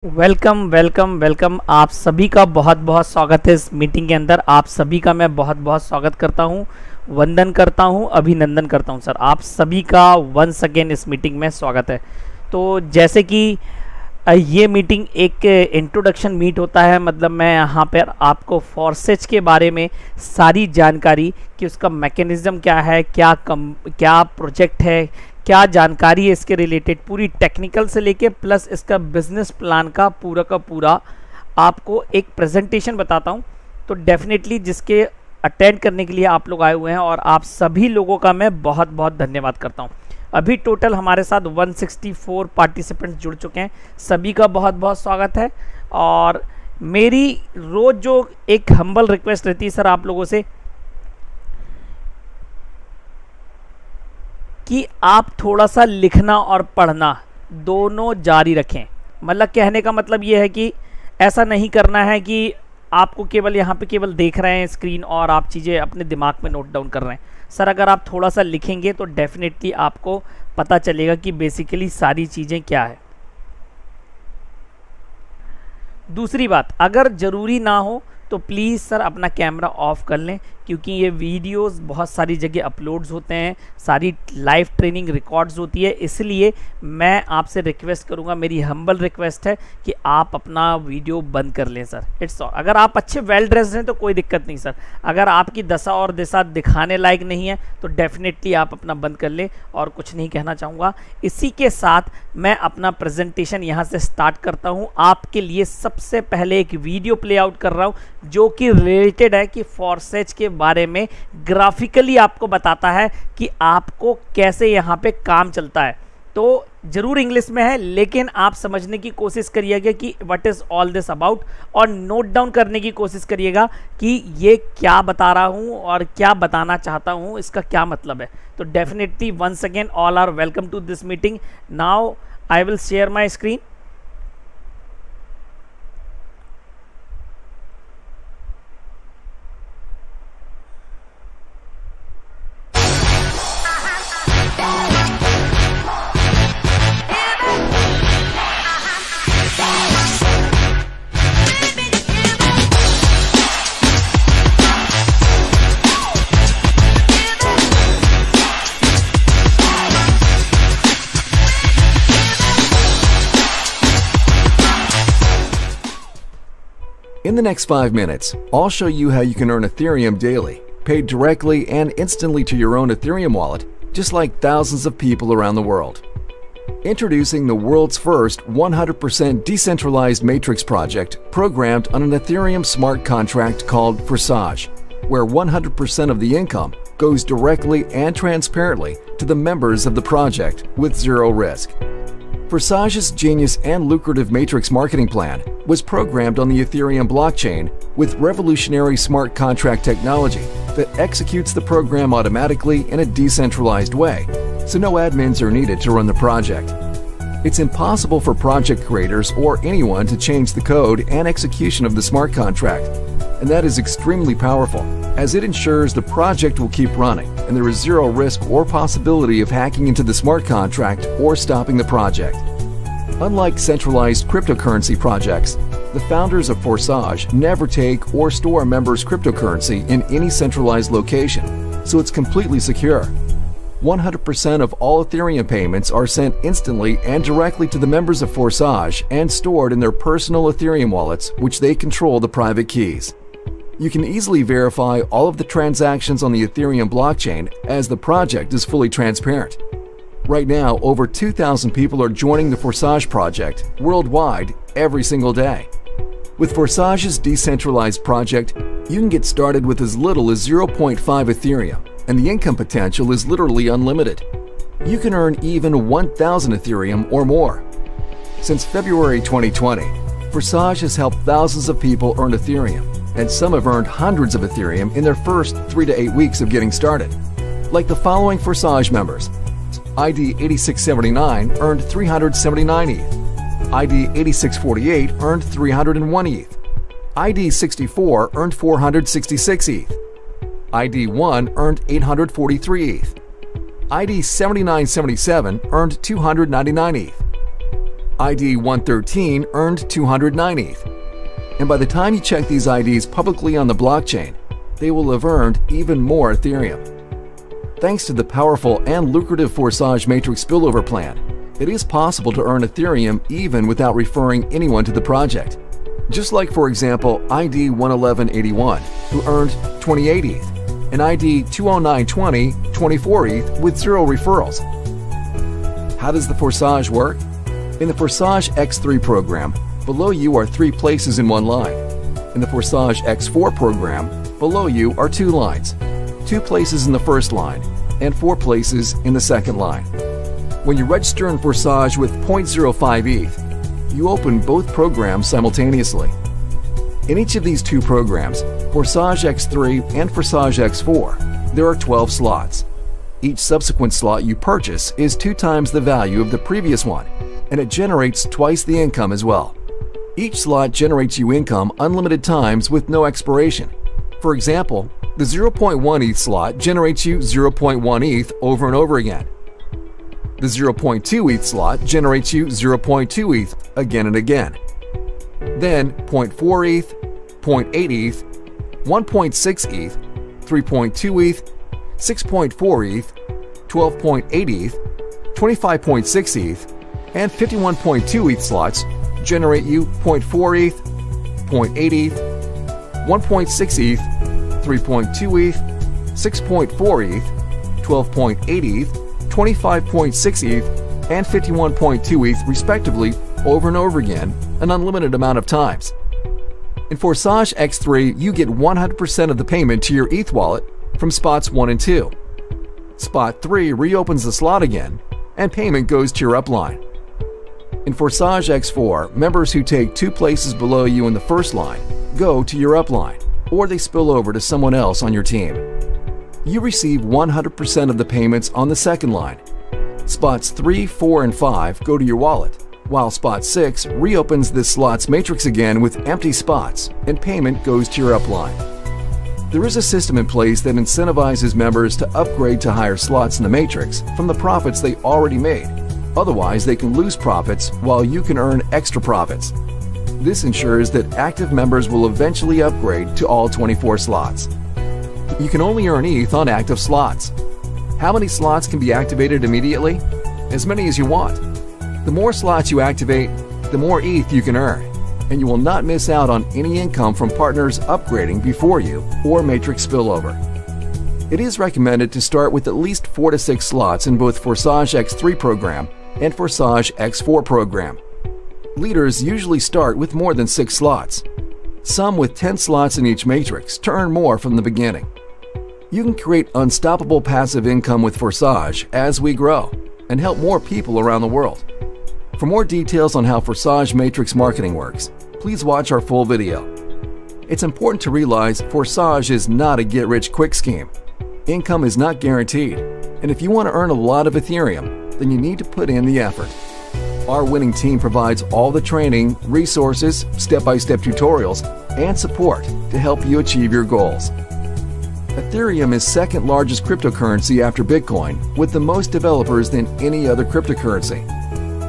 Welcome welcome welcome. आप सभी का बहुत बहुत स्वागत है इस मीटिंग के अंदर। आप सभी का मैं बहुत बहुत स्वागत करता हूं, वंदन करता हूं, अभिनंदन करता हूं। सर, आप सभी का वंस अगेन इस मीटिंग में स्वागत है। तो जैसे कि ये मीटिंग एक इंट्रोडक्शन मीट होता है, मतलब मैं यहाँ पर आपको फॉरसेज के बारे में सारी जानकारी कि उसका मैकेनिज़्म क्या है, क्या प्रोजेक्ट है, क्या जानकारी है इसके रिलेटेड, पूरी टेक्निकल से लेके प्लस इसका बिजनेस प्लान का पूरा आपको एक प्रेजेंटेशन बताता हूँ। तो डेफिनेटली जिसके अटेंड करने के लिए आप लोग आए हुए हैं, और आप सभी लोगों का मैं बहुत बहुत धन्यवाद करता हूँ। अभी टोटल हमारे साथ 164 पार्टिसिपेंट्स जुड़ चुके हैं। सभी का बहुत बहुत स्वागत है। और मेरी रोज़ जो एक हम्बल रिक्वेस्ट रहती है सर आप लोगों से, कि आप थोड़ा सा लिखना और पढ़ना दोनों जारी रखें। मतलब कहने का मतलब ये है कि ऐसा नहीं करना है कि आपको केवल यहाँ पे केवल देख रहे हैं स्क्रीन और आप चीज़ें अपने दिमाग में नोट डाउन कर रहे हैं। सर, अगर आप थोड़ा सा लिखेंगे तो डेफिनेटली आपको पता चलेगा कि बेसिकली सारी चीज़ें क्या है। दूसरी बात, अगर ज़रूरी ना हो तो प्लीज़ सर अपना कैमरा ऑफ कर लें, क्योंकि ये वीडियोस बहुत सारी जगह अपलोड्स होते हैं, सारी लाइव ट्रेनिंग रिकॉर्ड्स होती है। इसलिए मैं आपसे रिक्वेस्ट करूंगा, मेरी हम्बल रिक्वेस्ट है कि आप अपना वीडियो बंद कर लें सर। It's all. अगर आप अच्छे वेल ड्रेस्ड हैं तो कोई दिक्कत नहीं सर। अगर आपकी दशा और दिशा दिखाने लायक नहीं है तो डेफिनेटली आप अपना बंद कर लें, और कुछ नहीं कहना चाहूँगा। इसी के साथ मैं अपना प्रेजेंटेशन यहाँ से स्टार्ट करता हूँ। आपके लिए सबसे पहले एक वीडियो प्ले आउट कर रहा हूँ जो कि रिलेटेड है कि फॉरसेज के बारे में ग्राफिकली आपको बताता है कि आपको कैसे यहाँ पे काम चलता है। तो जरूर इंग्लिश में है, लेकिन आप समझने की कोशिश करिएगा कि what is all this about, और नोट डाउन करने की कोशिश करिएगा कि ये क्या बता रहा हूँ और क्या बताना चाहता हूँ, इसका क्या मतलब है। तो definitely once again all are welcome to this meeting. Now I will share my screen. In the next 5 minutes, I'll show you how you can earn Ethereum daily, paid directly and instantly to your own Ethereum wallet, just like thousands of people around the world. Introducing the world's first 100% decentralized matrix project programmed on an Ethereum smart contract called Forsage, where 100% of the income goes directly and transparently to the members of the project with zero risk. Forsage's genius and lucrative matrix marketing plan was programmed on the Ethereum blockchain with revolutionary smart contract technology that executes the program automatically in a decentralized way, so no admins are needed to run the project. It's impossible for project creators or anyone to change the code and execution of the smart contract, and that is extremely powerful, as it ensures the project will keep running and there is zero risk or possibility of hacking into the smart contract or stopping the project. Unlike centralized cryptocurrency projects, the founders of Forsage never take or store members' cryptocurrency in any centralized location, so it's completely secure. 100% of all Ethereum payments are sent instantly and directly to the members of Forsage and stored in their personal Ethereum wallets, which they control the private keys. You can easily verify all of the transactions on the Ethereum blockchain, as the project is fully transparent. Right now, over 2,000 people are joining the Forsage project worldwide every single day. With Forsage's decentralized project, you can get started with as little as 0.5 Ethereum, and the income potential is literally unlimited. You can earn even 1,000 Ethereum or more. Since February 2020, Forsage has helped thousands of people earn Ethereum, and some have earned hundreds of Ethereum in their first 3 to 8 weeks of getting started. Like the following Forsage members: ID 8679 earned 379 ETH, ID 8648 earned 301 ETH, ID 64 earned 466 ETH, ID 1 earned 843 ETH, ID 7977 earned 299 ETH, ID 113 earned 209 ETH. And by the time you check these IDs publicly on the blockchain, they will have earned even more Ethereum. Thanks to the powerful and lucrative Forsage Matrix spillover plan, it is possible to earn Ethereum even without referring anyone to the project. Just like, for example, ID 11181, who earned 28 ETH, and ID 20920, 24 ETH with 0 referrals. How does the Forsage work? In the Forsage X3 program, below you are 3 places in one line. In the Forsage X4 program, below you are 2 lines, 2 places in the first line, and 4 places in the second line. When you register in Forsage with 0.05 ETH, you open both programs simultaneously. In each of these 2 programs, Forsage X3 and Forsage X4, there are 12 slots. Each subsequent slot you purchase is 2 times the value of the previous one, and it generates twice the income as well. Each slot generates you income unlimited times with no expiration. For example, the 0.1 ETH slot generates you 0.1 ETH over and over again. The 0.2 ETH slot generates you 0.2 ETH again and again. Then 0.4 ETH, 0.8 ETH, 1.6 ETH, 3.2 ETH, 6.4 ETH, 12.8 ETH, 25.6 ETH, and 51.2 ETH slots generate you 0.4 ETH, 0.8 ETH, 1.6 ETH, 3.2 ETH, 6.4 ETH, 12.8 ETH, 25.6 ETH, and 51.2 ETH respectively over and over again an unlimited amount of times. In Forsage X3, you get 100% of the payment to your ETH wallet from spots 1 and 2. Spot 3 reopens the slot again, and payment goes to your upline. In Forsage X4, members who take 2 places below you in the first line go to your upline, or they spill over to someone else on your team. You receive 100% of the payments on the second line. Spots 3, 4, and 5 go to your wallet, while spot 6 reopens this slot's matrix again with empty spots, and payment goes to your upline. There is a system in place that incentivizes members to upgrade to higher slots in the matrix from the profits they already made. Otherwise, they can lose profits while you can earn extra profits. This ensures that active members will eventually upgrade to all 24 slots. You can only earn ETH on active slots. How many slots can be activated immediately? As many as you want. The more slots you activate, the more ETH you can earn, and you will not miss out on any income from partners upgrading before you or matrix spillover. It is recommended to start with at least 4 to 6 slots in both Forsage X3 program and Forsage X4 program. Leaders usually start with more than 6 slots, some with 10 slots in each matrix to earn more from the beginning. You can create unstoppable passive income with Forsage as we grow and help more people around the world. For more details on how Forsage Matrix marketing works, please watch our full video. It's important to realize Forsage is not a get-rich-quick scheme. Income is not guaranteed, and if you want to earn a lot of Ethereum, then you need to put in the effort. Our winning team provides all the training, resources, step-by-step tutorials, and support to help you achieve your goals. Ethereum is second largest cryptocurrency after Bitcoin, with the most developers than any other cryptocurrency.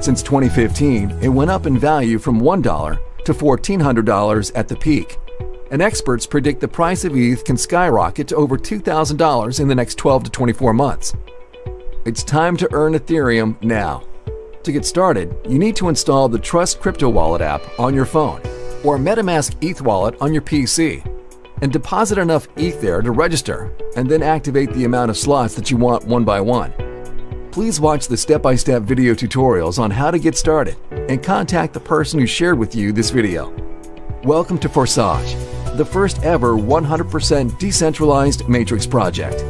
Since 2015, it went up in value from $1 to $1,400 at the peak, and experts predict the price of ETH can skyrocket to over $2,000 in the next 12 to 24 months. It's time to earn Ethereum now. To get started, you need to install the Trust Crypto Wallet app on your phone or MetaMask ETH Wallet on your PC and deposit enough ETH there to register and then activate the amount of slots that you want one by one. Please watch the step-by-step video tutorials on how to get started and contact the person who shared with you this video. Welcome to Forsage, the first ever 100% decentralized matrix project.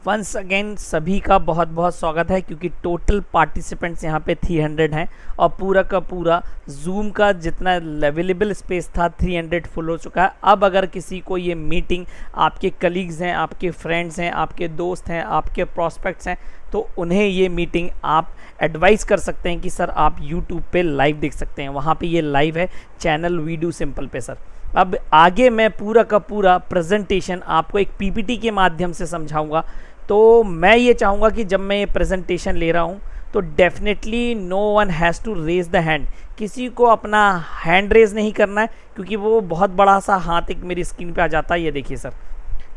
Once again सभी का बहुत बहुत स्वागत है, क्योंकि total participants यहाँ पे 300 हैं और पूरा का पूरा जूम का जितना अवेलेबल स्पेस था 300 फुल हो चुका है। अब अगर किसी को ये मीटिंग, आपके कलीग्स हैं, आपके फ्रेंड्स हैं, आपके दोस्त हैं, आपके प्रॉस्पेक्ट्स हैं, तो उन्हें ये मीटिंग आप एडवाइस कर सकते हैं कि सर आप यूट्यूब पे लाइव देख सकते हैं, वहाँ पे ये लाइव है चैनल वीडियो सिंपल पे सर। अब आगे मैं पूरा का पूरा प्रेजेंटेशन आपको एक पीपीटी के माध्यम से समझाऊंगा। तो मैं ये चाहूँगा कि जब मैं ये प्रेजेंटेशन ले रहा हूँ तो definitely no one has to raise the hand, किसी को अपना हैंड रेज नहीं करना है, क्योंकि वो बहुत बड़ा सा हाथ एक मेरी स्क्रीन पे आ जाता है। ये देखिए सर,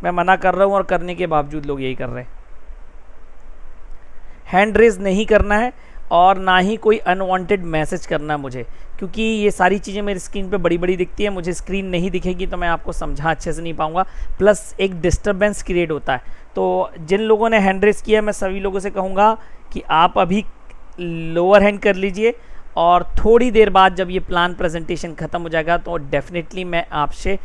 मैं मना कर रहा हूँ और करने के बावजूद लोग यही कर रहे हैं। हैंड रेज नहीं करना है और ना ही कोई अनवांटेड मैसेज करना है मुझे, क्योंकि ये सारी चीज़ें मेरी स्क्रीन पे बड़ी बड़ी दिखती है, मुझे स्क्रीन नहीं दिखेगी तो मैं आपको समझा अच्छे से नहीं पाऊँगा, प्लस एक डिस्टर्बेंस क्रिएट होता है। तो जिन लोगों ने हैंड रेज किया, मैं सभी लोगों से कहूँगा कि आप अभी लोअर हैंड कर लीजिए और थोड़ी देर बाद जब ये प्लान प्रेजेंटेशन ख़त्म हो जाएगा तो डेफिनेटली मैं आपसे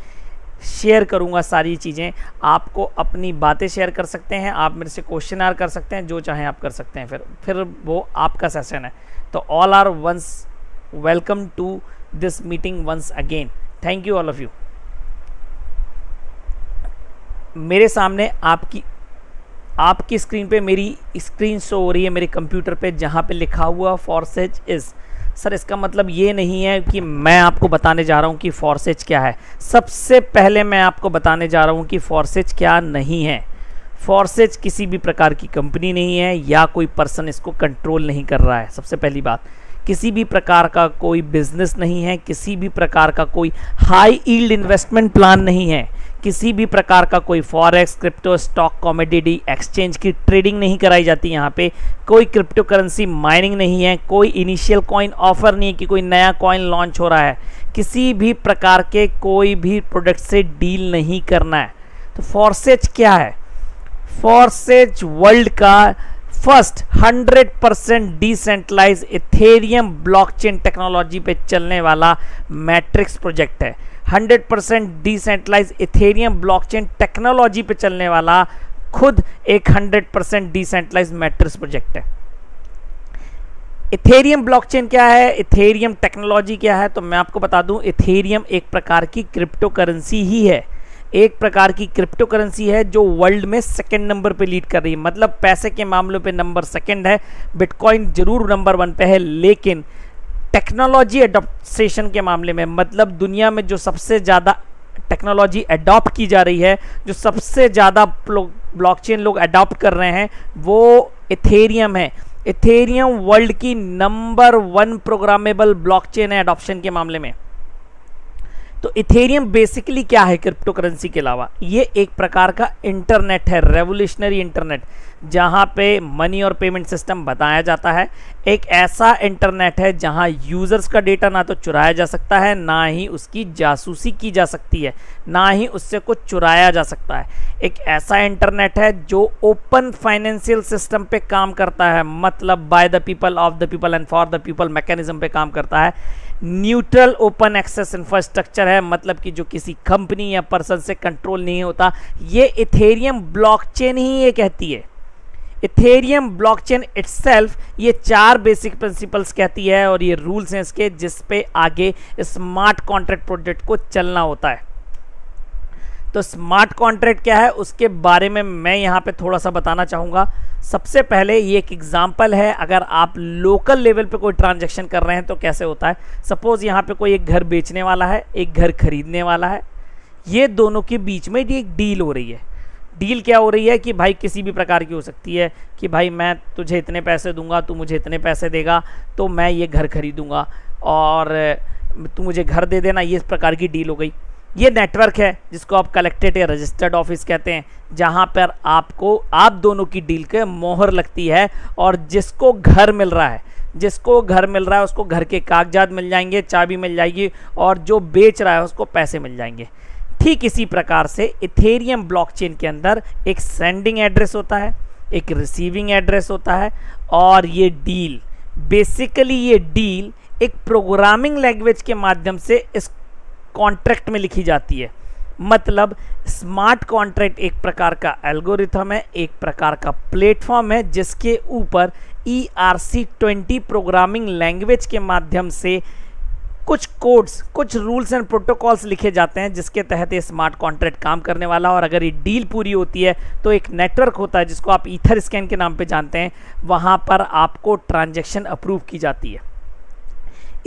शेयर करूंगा सारी चीज़ें। आपको अपनी बातें शेयर कर सकते हैं, आप मेरे से क्वेश्चन आर कर सकते हैं, जो चाहें आप कर सकते हैं, फिर वो आपका सेशन है। तो all are once welcome to this meeting once again. Thank you all of you. मेरे सामने आपकी स्क्रीन पे मेरी स्क्रीन शो हो रही है मेरे कंप्यूटर पे, जहाँ पे लिखा हुआ फॉरसेज इज़। सर इसका मतलब ये नहीं है कि मैं आपको बताने जा रहा हूँ कि फॉरसेज क्या है। सबसे पहले मैं आपको बताने जा रहा हूँ कि फॉरसेज क्या नहीं है। फॉरसेज किसी भी प्रकार की कंपनी नहीं है या कोई पर्सन इसको कंट्रोल नहीं कर रहा है। सबसे पहली बात, किसी भी प्रकार का कोई बिजनेस नहीं है, किसी भी प्रकार का कोई हाई यील्ड इन्वेस्टमेंट प्लान नहीं है, किसी भी प्रकार का कोई forex, crypto, stock, commodity exchange की ट्रेडिंग नहीं कराई जाती यहाँ पे, कोई क्रिप्टो करेंसी माइनिंग नहीं है, कोई इनिशियल कॉइन ऑफर नहीं है कि कोई नया कॉइन लॉन्च हो रहा है, किसी भी प्रकार के कोई भी प्रोडक्ट से डील नहीं करना है। तो फॉरसेज क्या है? फॉरसेज वर्ल्ड का first 100% decentralise Ethereum blockchain technology पे चलने वाला मैट्रिक्स प्रोजेक्ट है। 100% डिसेंट्रलाइज इथेरियम ब्लॉकचेन टेक्नोलॉजी पे चलने वाला खुद एक 100% डिसेंट्रलाइज मैट्रिक्स प्रोजेक्ट है। इथेरियम ब्लॉकचेन क्या है, इथेरियम टेक्नोलॉजी क्या है, तो मैं आपको बता दूं, इथेरियम एक प्रकार की क्रिप्टो करेंसी ही है, एक प्रकार की क्रिप्टो करेंसी है जो वर्ल्ड में सेकंड नंबर पे लीड कर रही है। मतलब पैसे के मामलों पे नंबर सेकंड है, बिटकॉइन जरूर नंबर 1 पे है, लेकिन टेक्नोलॉजी एडॉप्शन के मामले में, मतलब दुनिया में जो सबसे ज़्यादा टेक्नोलॉजी अडॉप्ट की जा रही है, जो सबसे ज़्यादा ब्लॉकचेन लोग अडॉप्ट कर रहे हैं, वो इथेरियम है। इथेरियम वर्ल्ड की नंबर 1 प्रोग्रामेबल ब्लॉकचेन है अडॉप्शन के मामले में। तो इथेरियम बेसिकली क्या है क्रिप्टो करेंसी के अलावा? ये एक प्रकार का इंटरनेट है, रेवोल्यूशनरी इंटरनेट, जहाँ पे मनी और पेमेंट सिस्टम बताया जाता है। एक ऐसा इंटरनेट है जहाँ यूज़र्स का डेटा ना तो चुराया जा सकता है, ना ही उसकी जासूसी की जा सकती है, ना ही उससे कुछ चुराया जा सकता है। एक ऐसा इंटरनेट है जो ओपन फाइनेंशियल सिस्टम पे काम करता है, मतलब by the people, of the people and for the people mechanism पे काम करता है। न्यूट्रल ओपन एक्सेस इंफ्रास्ट्रक्चर है, मतलब कि जो किसी कंपनी या पर्सन से कंट्रोल नहीं होता। ये इथेरियम ब्लॉकचेन ही ये कहती है। इथेरियम ब्लॉकचेन इटसेल्फ ये 4 बेसिक प्रिंसिपल्स कहती है और ये रूल्स हैं इसके, जिस पे आगे स्मार्ट कॉन्ट्रैक्ट प्रोजेक्ट को चलना होता है। तो स्मार्ट कॉन्ट्रैक्ट क्या है उसके बारे में मैं यहाँ पे थोड़ा सा बताना चाहूँगा। सबसे पहले ये एक एग्जांपल है, अगर आप लोकल लेवल पे कोई ट्रांजैक्शन कर रहे हैं तो कैसे होता है। सपोज यहाँ पे कोई एक घर बेचने वाला है, एक घर खरीदने वाला है, ये दोनों के बीच में एक डील हो रही है। डील क्या हो रही है कि भाई किसी भी प्रकार की हो सकती है कि भाई मैं तुझे इतने पैसे दूंगा, तू मुझे इतने पैसे देगा, तो मैं ये घर खरीदूंगा और तू मुझे घर दे देना, ये इस प्रकार की डील हो गई। ये नेटवर्क है जिसको आप कलेक्टेड या रजिस्टर्ड ऑफिस कहते हैं, जहां पर आप दोनों की डील के मोहर लगती है और जिसको घर मिल रहा है उसको घर के कागजात मिल जाएंगे, चाबी मिल जाएगी, और जो बेच रहा है उसको पैसे मिल जाएंगे। ठीक इसी प्रकार से इथेरियम ब्लॉकचेन के अंदर एक सेंडिंग एड्रेस होता है, एक रिसीविंग एड्रेस होता है, और ये डील एक प्रोग्रामिंग लैंग्वेज के माध्यम से इस कॉन्ट्रैक्ट में लिखी जाती है। मतलब स्मार्ट कॉन्ट्रैक्ट एक प्रकार का एल्गोरिथम है, एक प्रकार का प्लेटफॉर्म है जिसके ऊपर ERC-20 प्रोग्रामिंग लैंग्वेज के माध्यम से कुछ कोड्स, कुछ रूल्स एंड प्रोटोकॉल्स लिखे जाते हैं जिसके तहत ये स्मार्ट कॉन्ट्रैक्ट काम करने वाला। और अगर ये डील पूरी होती है तो एक नेटवर्क होता है जिसको आप ईथर स्कैन के नाम पे जानते हैं, वहाँ पर आपको ट्रांजैक्शन अप्रूव की जाती है।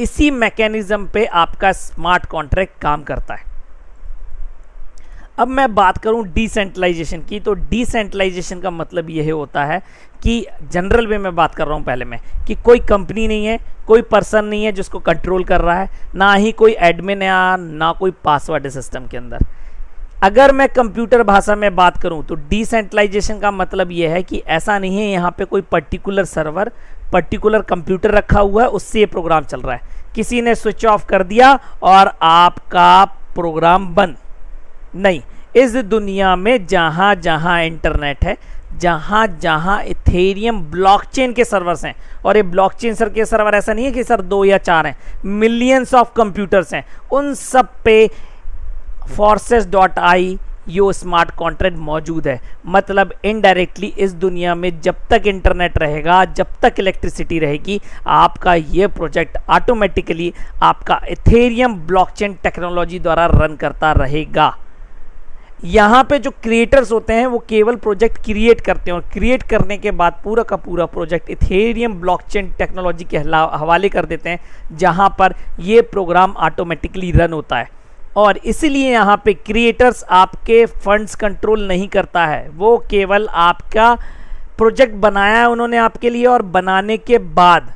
इसी मैकेनिज्म पे आपका स्मार्ट कॉन्ट्रैक्ट काम करता है। अब मैं बात करूं डिसेंट्रलाइजेशन की, तो डिसेंट्रलाइजेशन का मतलब यह होता है कि जनरल वे में बात कर रहा हूं पहले मैं, कि कोई कंपनी नहीं है, कोई पर्सन नहीं है जिसको कंट्रोल कर रहा है, ना ही कोई एडमिन है, ना कोई पासवर्ड है सिस्टम के अंदर। अगर मैं कंप्यूटर भाषा में बात करूं तो डिसेंट्रलाइजेशन का मतलब यह है कि ऐसा नहीं है यहाँ पे कोई पर्टिकुलर सर्वर, पर्टिकुलर कंप्यूटर रखा हुआ है, उससे ये प्रोग्राम चल रहा है, किसी ने स्विच ऑफ कर दिया और आपका प्रोग्राम बंद। नहीं, इस दुनिया में जहां जहां इंटरनेट है, जहां जहां इथेरियम ब्लॉकचेन के सर्वर्स हैं, और ये ब्लॉकचेन सर के सर्वर ऐसा नहीं है कि सर 2 या 4 हैं, मिलियंस ऑफ कंप्यूटर्स हैं, उन सब पे forces.ai यो स्मार्ट कॉन्ट्रैक्ट मौजूद है। मतलब इनडायरेक्टली इस दुनिया में जब तक इंटरनेट रहेगा, जब तक इलेक्ट्रिसिटी रहेगी, आपका ये प्रोजेक्ट ऑटोमेटिकली आपका इथेरियम ब्लॉकचेन टेक्नोलॉजी द्वारा रन करता रहेगा। यहाँ पे जो क्रिएटर्स होते हैं वो केवल प्रोजेक्ट क्रिएट करते हैं और क्रिएट करने के बाद पूरा का पूरा प्रोजेक्ट इथेरियम ब्लॉकचेन टेक्नोलॉजी के हवाले कर देते हैं, जहाँ पर ये प्रोग्राम ऑटोमेटिकली रन होता है। और इसलिए यहाँ पे क्रिएटर्स आपके फंड्स कंट्रोल नहीं करता है, वो केवल आपका प्रोजेक्ट बनाया है उन्होंने आपके लिए, और बनाने के बाद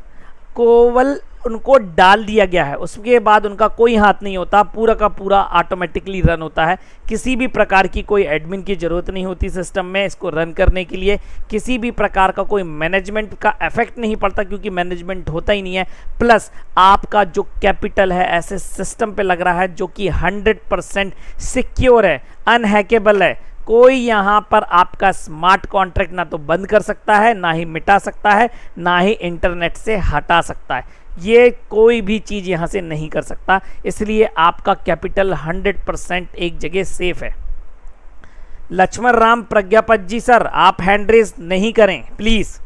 केवल उनको डाल दिया गया है, उसके बाद उनका कोई हाथ नहीं होता, पूरा का पूरा ऑटोमेटिकली रन होता है। किसी भी प्रकार की कोई एडमिन की ज़रूरत नहीं होती सिस्टम में इसको रन करने के लिए, किसी भी प्रकार का कोई मैनेजमेंट का इफेक्ट नहीं पड़ता क्योंकि मैनेजमेंट होता ही नहीं है। प्लस आपका जो कैपिटल है ऐसे सिस्टम पे लग रहा है जो कि 100% सिक्योर है, अनहैकेबल है। कोई यहाँ पर आपका स्मार्ट कॉन्ट्रैक्ट ना तो बंद कर सकता है, ना ही मिटा सकता है, ना ही इंटरनेट से हटा सकता है। ये कोई भी चीज़ यहाँ से नहीं कर सकता, इसलिए आपका कैपिटल 100% एक जगह सेफ है। लक्ष्मण राम प्रज्ञापत जी सर, आप हैंड रेज नहीं करें प्लीज।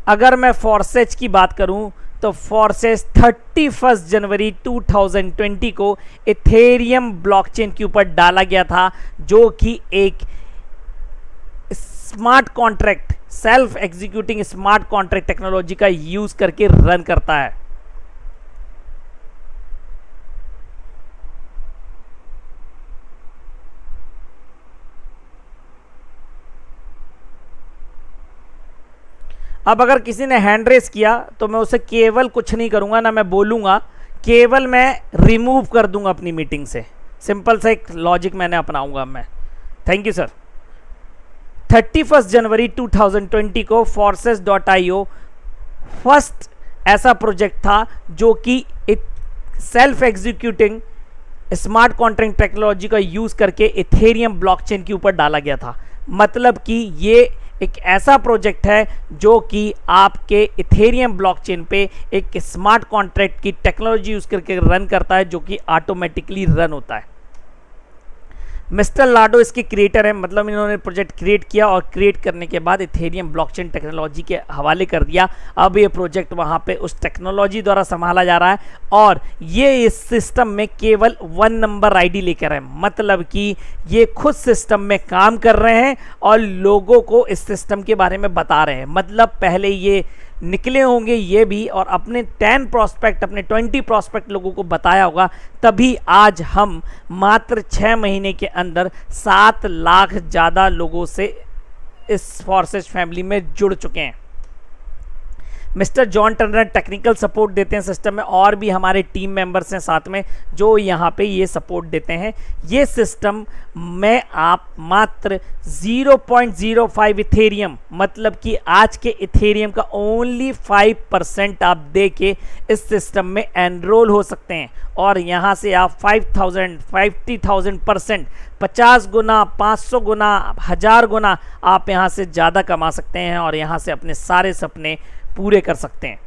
अगर मैं फोर्सेज की बात करूं तो फोर्सेज 31 जनवरी 2020 को इथेरियम ब्लॉकचेन के ऊपर डाला गया था, जो कि एक smart contract, self executing smart contract technology का यूज करके रन करता है। अब अगर किसी ने हैंड रेस किया तो मैं उसे केवल कुछ नहीं करूंगा, ना मैं बोलूंगा, केवल मैं रिमूव कर दूंगा अपनी मीटिंग से। सिंपल सा एक लॉजिक मैंने अपनाऊंगा मैं। Thank you sir. 31 जनवरी 2020 को forces.io फर्स्ट ऐसा प्रोजेक्ट था जो कि एक self executing smart contract technology का यूज करके इथेरियम ब्लॉकचेन के ऊपर डाला गया था। मतलब कि ये एक ऐसा प्रोजेक्ट है जो कि आपके इथेरियम ब्लॉकचेन पे एक स्मार्ट कॉन्ट्रैक्ट की टेक्नोलॉजी यूज करके रन करता है, जो कि ऑटोमेटिकली रन होता है। मिस्टर लाडो इसके क्रिएटर हैं, मतलब इन्होंने प्रोजेक्ट क्रिएट किया और क्रिएट करने के बाद इथेरियम ब्लॉकचेन टेक्नोलॉजी के हवाले कर दिया। अब ये प्रोजेक्ट वहाँ पे उस टेक्नोलॉजी द्वारा संभाला जा रहा है और ये इस सिस्टम में केवल 1 नंबर आईडी लेकर है। मतलब कि ये खुद सिस्टम में काम कर रहे हैं और लोगों को इस सिस्टम के बारे में बता रहे हैं। मतलब पहले ये निकले होंगे ये भी और अपने 10 प्रोस्पेक्ट, अपने 20 प्रोस्पेक्ट लोगों को बताया होगा, तभी आज हम मात्र 6 महीने के अंदर 7 लाख ज़्यादा लोगों से इस फोर्सेज फैमिली में जुड़ चुके हैं। Mister John Turner technical support देते हैं सिस्टम में, और भी हमारे टीम मेंबर्स हैं साथ में जो यहाँ पे ये सपोर्ट देते हैं। ये सिस्टम में आप मात्र 0.05 इथेरियम, मतलब कि आज के इथेरियम का ओनली 5% आप दे के इस सिस्टम में एनरोल हो सकते हैं और यहाँ से आप 50,000, 50,000%, 50 गुना, 500 गुना, 1000 गुना आप यहाँ से ज़्यादा कमा सकते हैं और यहाँ से अपने सारे सपने पूरे कर सकते हैं।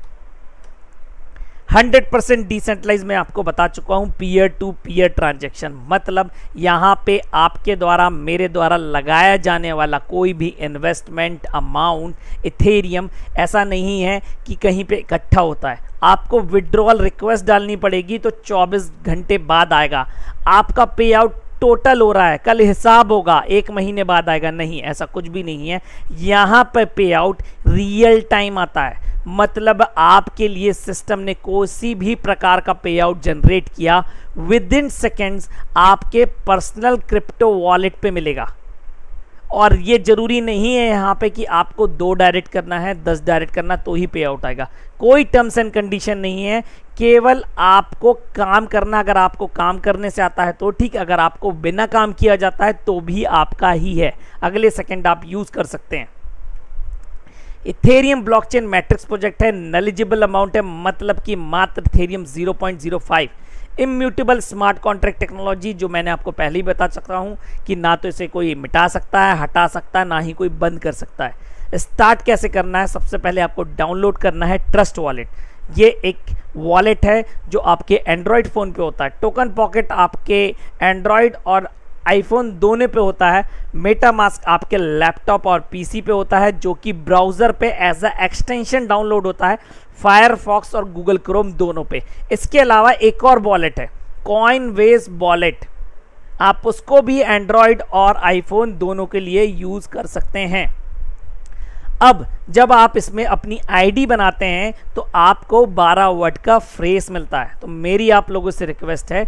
100% डिसेंट्रलाइज मैं आपको बता चुका हूं, पीयर टू पीयर ट्रांजैक्शन, मतलब यहां पे आपके द्वारा मेरे द्वारा लगाया जाने वाला कोई भी इन्वेस्टमेंट अमाउंट इथेरियम ऐसा नहीं है कि कहीं पे इकट्ठा होता है। आपको विड्रॉल रिक्वेस्ट डालनी पड़ेगी तो 24 घंटे बाद आएगा। आपका पे आउट टोटल हो रहा है, कल हिसाब होगा, 1 महीने बाद आएगा, नहीं, ऐसा कुछ भी नहीं है। यहाँ पे पे आउट रियल टाइम आता है, मतलब आपके लिए सिस्टम ने कोई भी प्रकार का पे आउट जनरेट किया विद इन सेकेंड्स आपके पर्सनल क्रिप्टो वॉलेट पे मिलेगा। और ये जरूरी नहीं है यहाँ पे कि आपको 2 डायरेक्ट करना है, 10 डायरेक्ट करना तो ही पे आउट आएगा, कोई टर्म्स एंड कंडीशन नहीं है, केवल आपको काम करना। अगर आपको काम करने से आता है तो ठीक, अगर आपको बिना काम किया जाता है तो भी आपका ही है, अगले सेकंड आप यूज कर सकते हैं। इथेरियम ब्लॉकचेन मैट्रिक्स प्रोजेक्ट है, नलिजिबल अमाउंट है, मतलब कि मात्र Ethereum 0.05। Immutable smart contract technology, जो मैंने आपको पहले ही बता सकता हूं कि ना तो इसे कोई मिटा सकता है, हटा सकता है, ना ही कोई बंद कर सकता है। स्टार्ट कैसे करना है? सबसे पहले आपको डाउनलोड करना है ट्रस्ट वॉलेट। ये एक वॉलेट है जो आपके एंड्रॉयड फ़ोन पे होता है। टोकन पॉकेट आपके एंड्रॉयड और आईफोन दोनों पे होता है। मेटामास्क आपके लैपटॉप और पीसी पे होता है, जो कि ब्राउज़र पे एज अ एक्सटेंशन डाउनलोड होता है, फायरफॉक्स और गूगल क्रोम दोनों पे। इसके अलावा एक और वॉलेट है, कॉइनवेज वॉलेट, आप उसको भी एंड्रॉयड और आईफोन दोनों के लिए यूज़ कर सकते हैं। अब जब आप इसमें अपनी आईडी बनाते हैं तो आपको 12 वर्ड का फ्रेज मिलता है। तो मेरी आप लोगों से रिक्वेस्ट है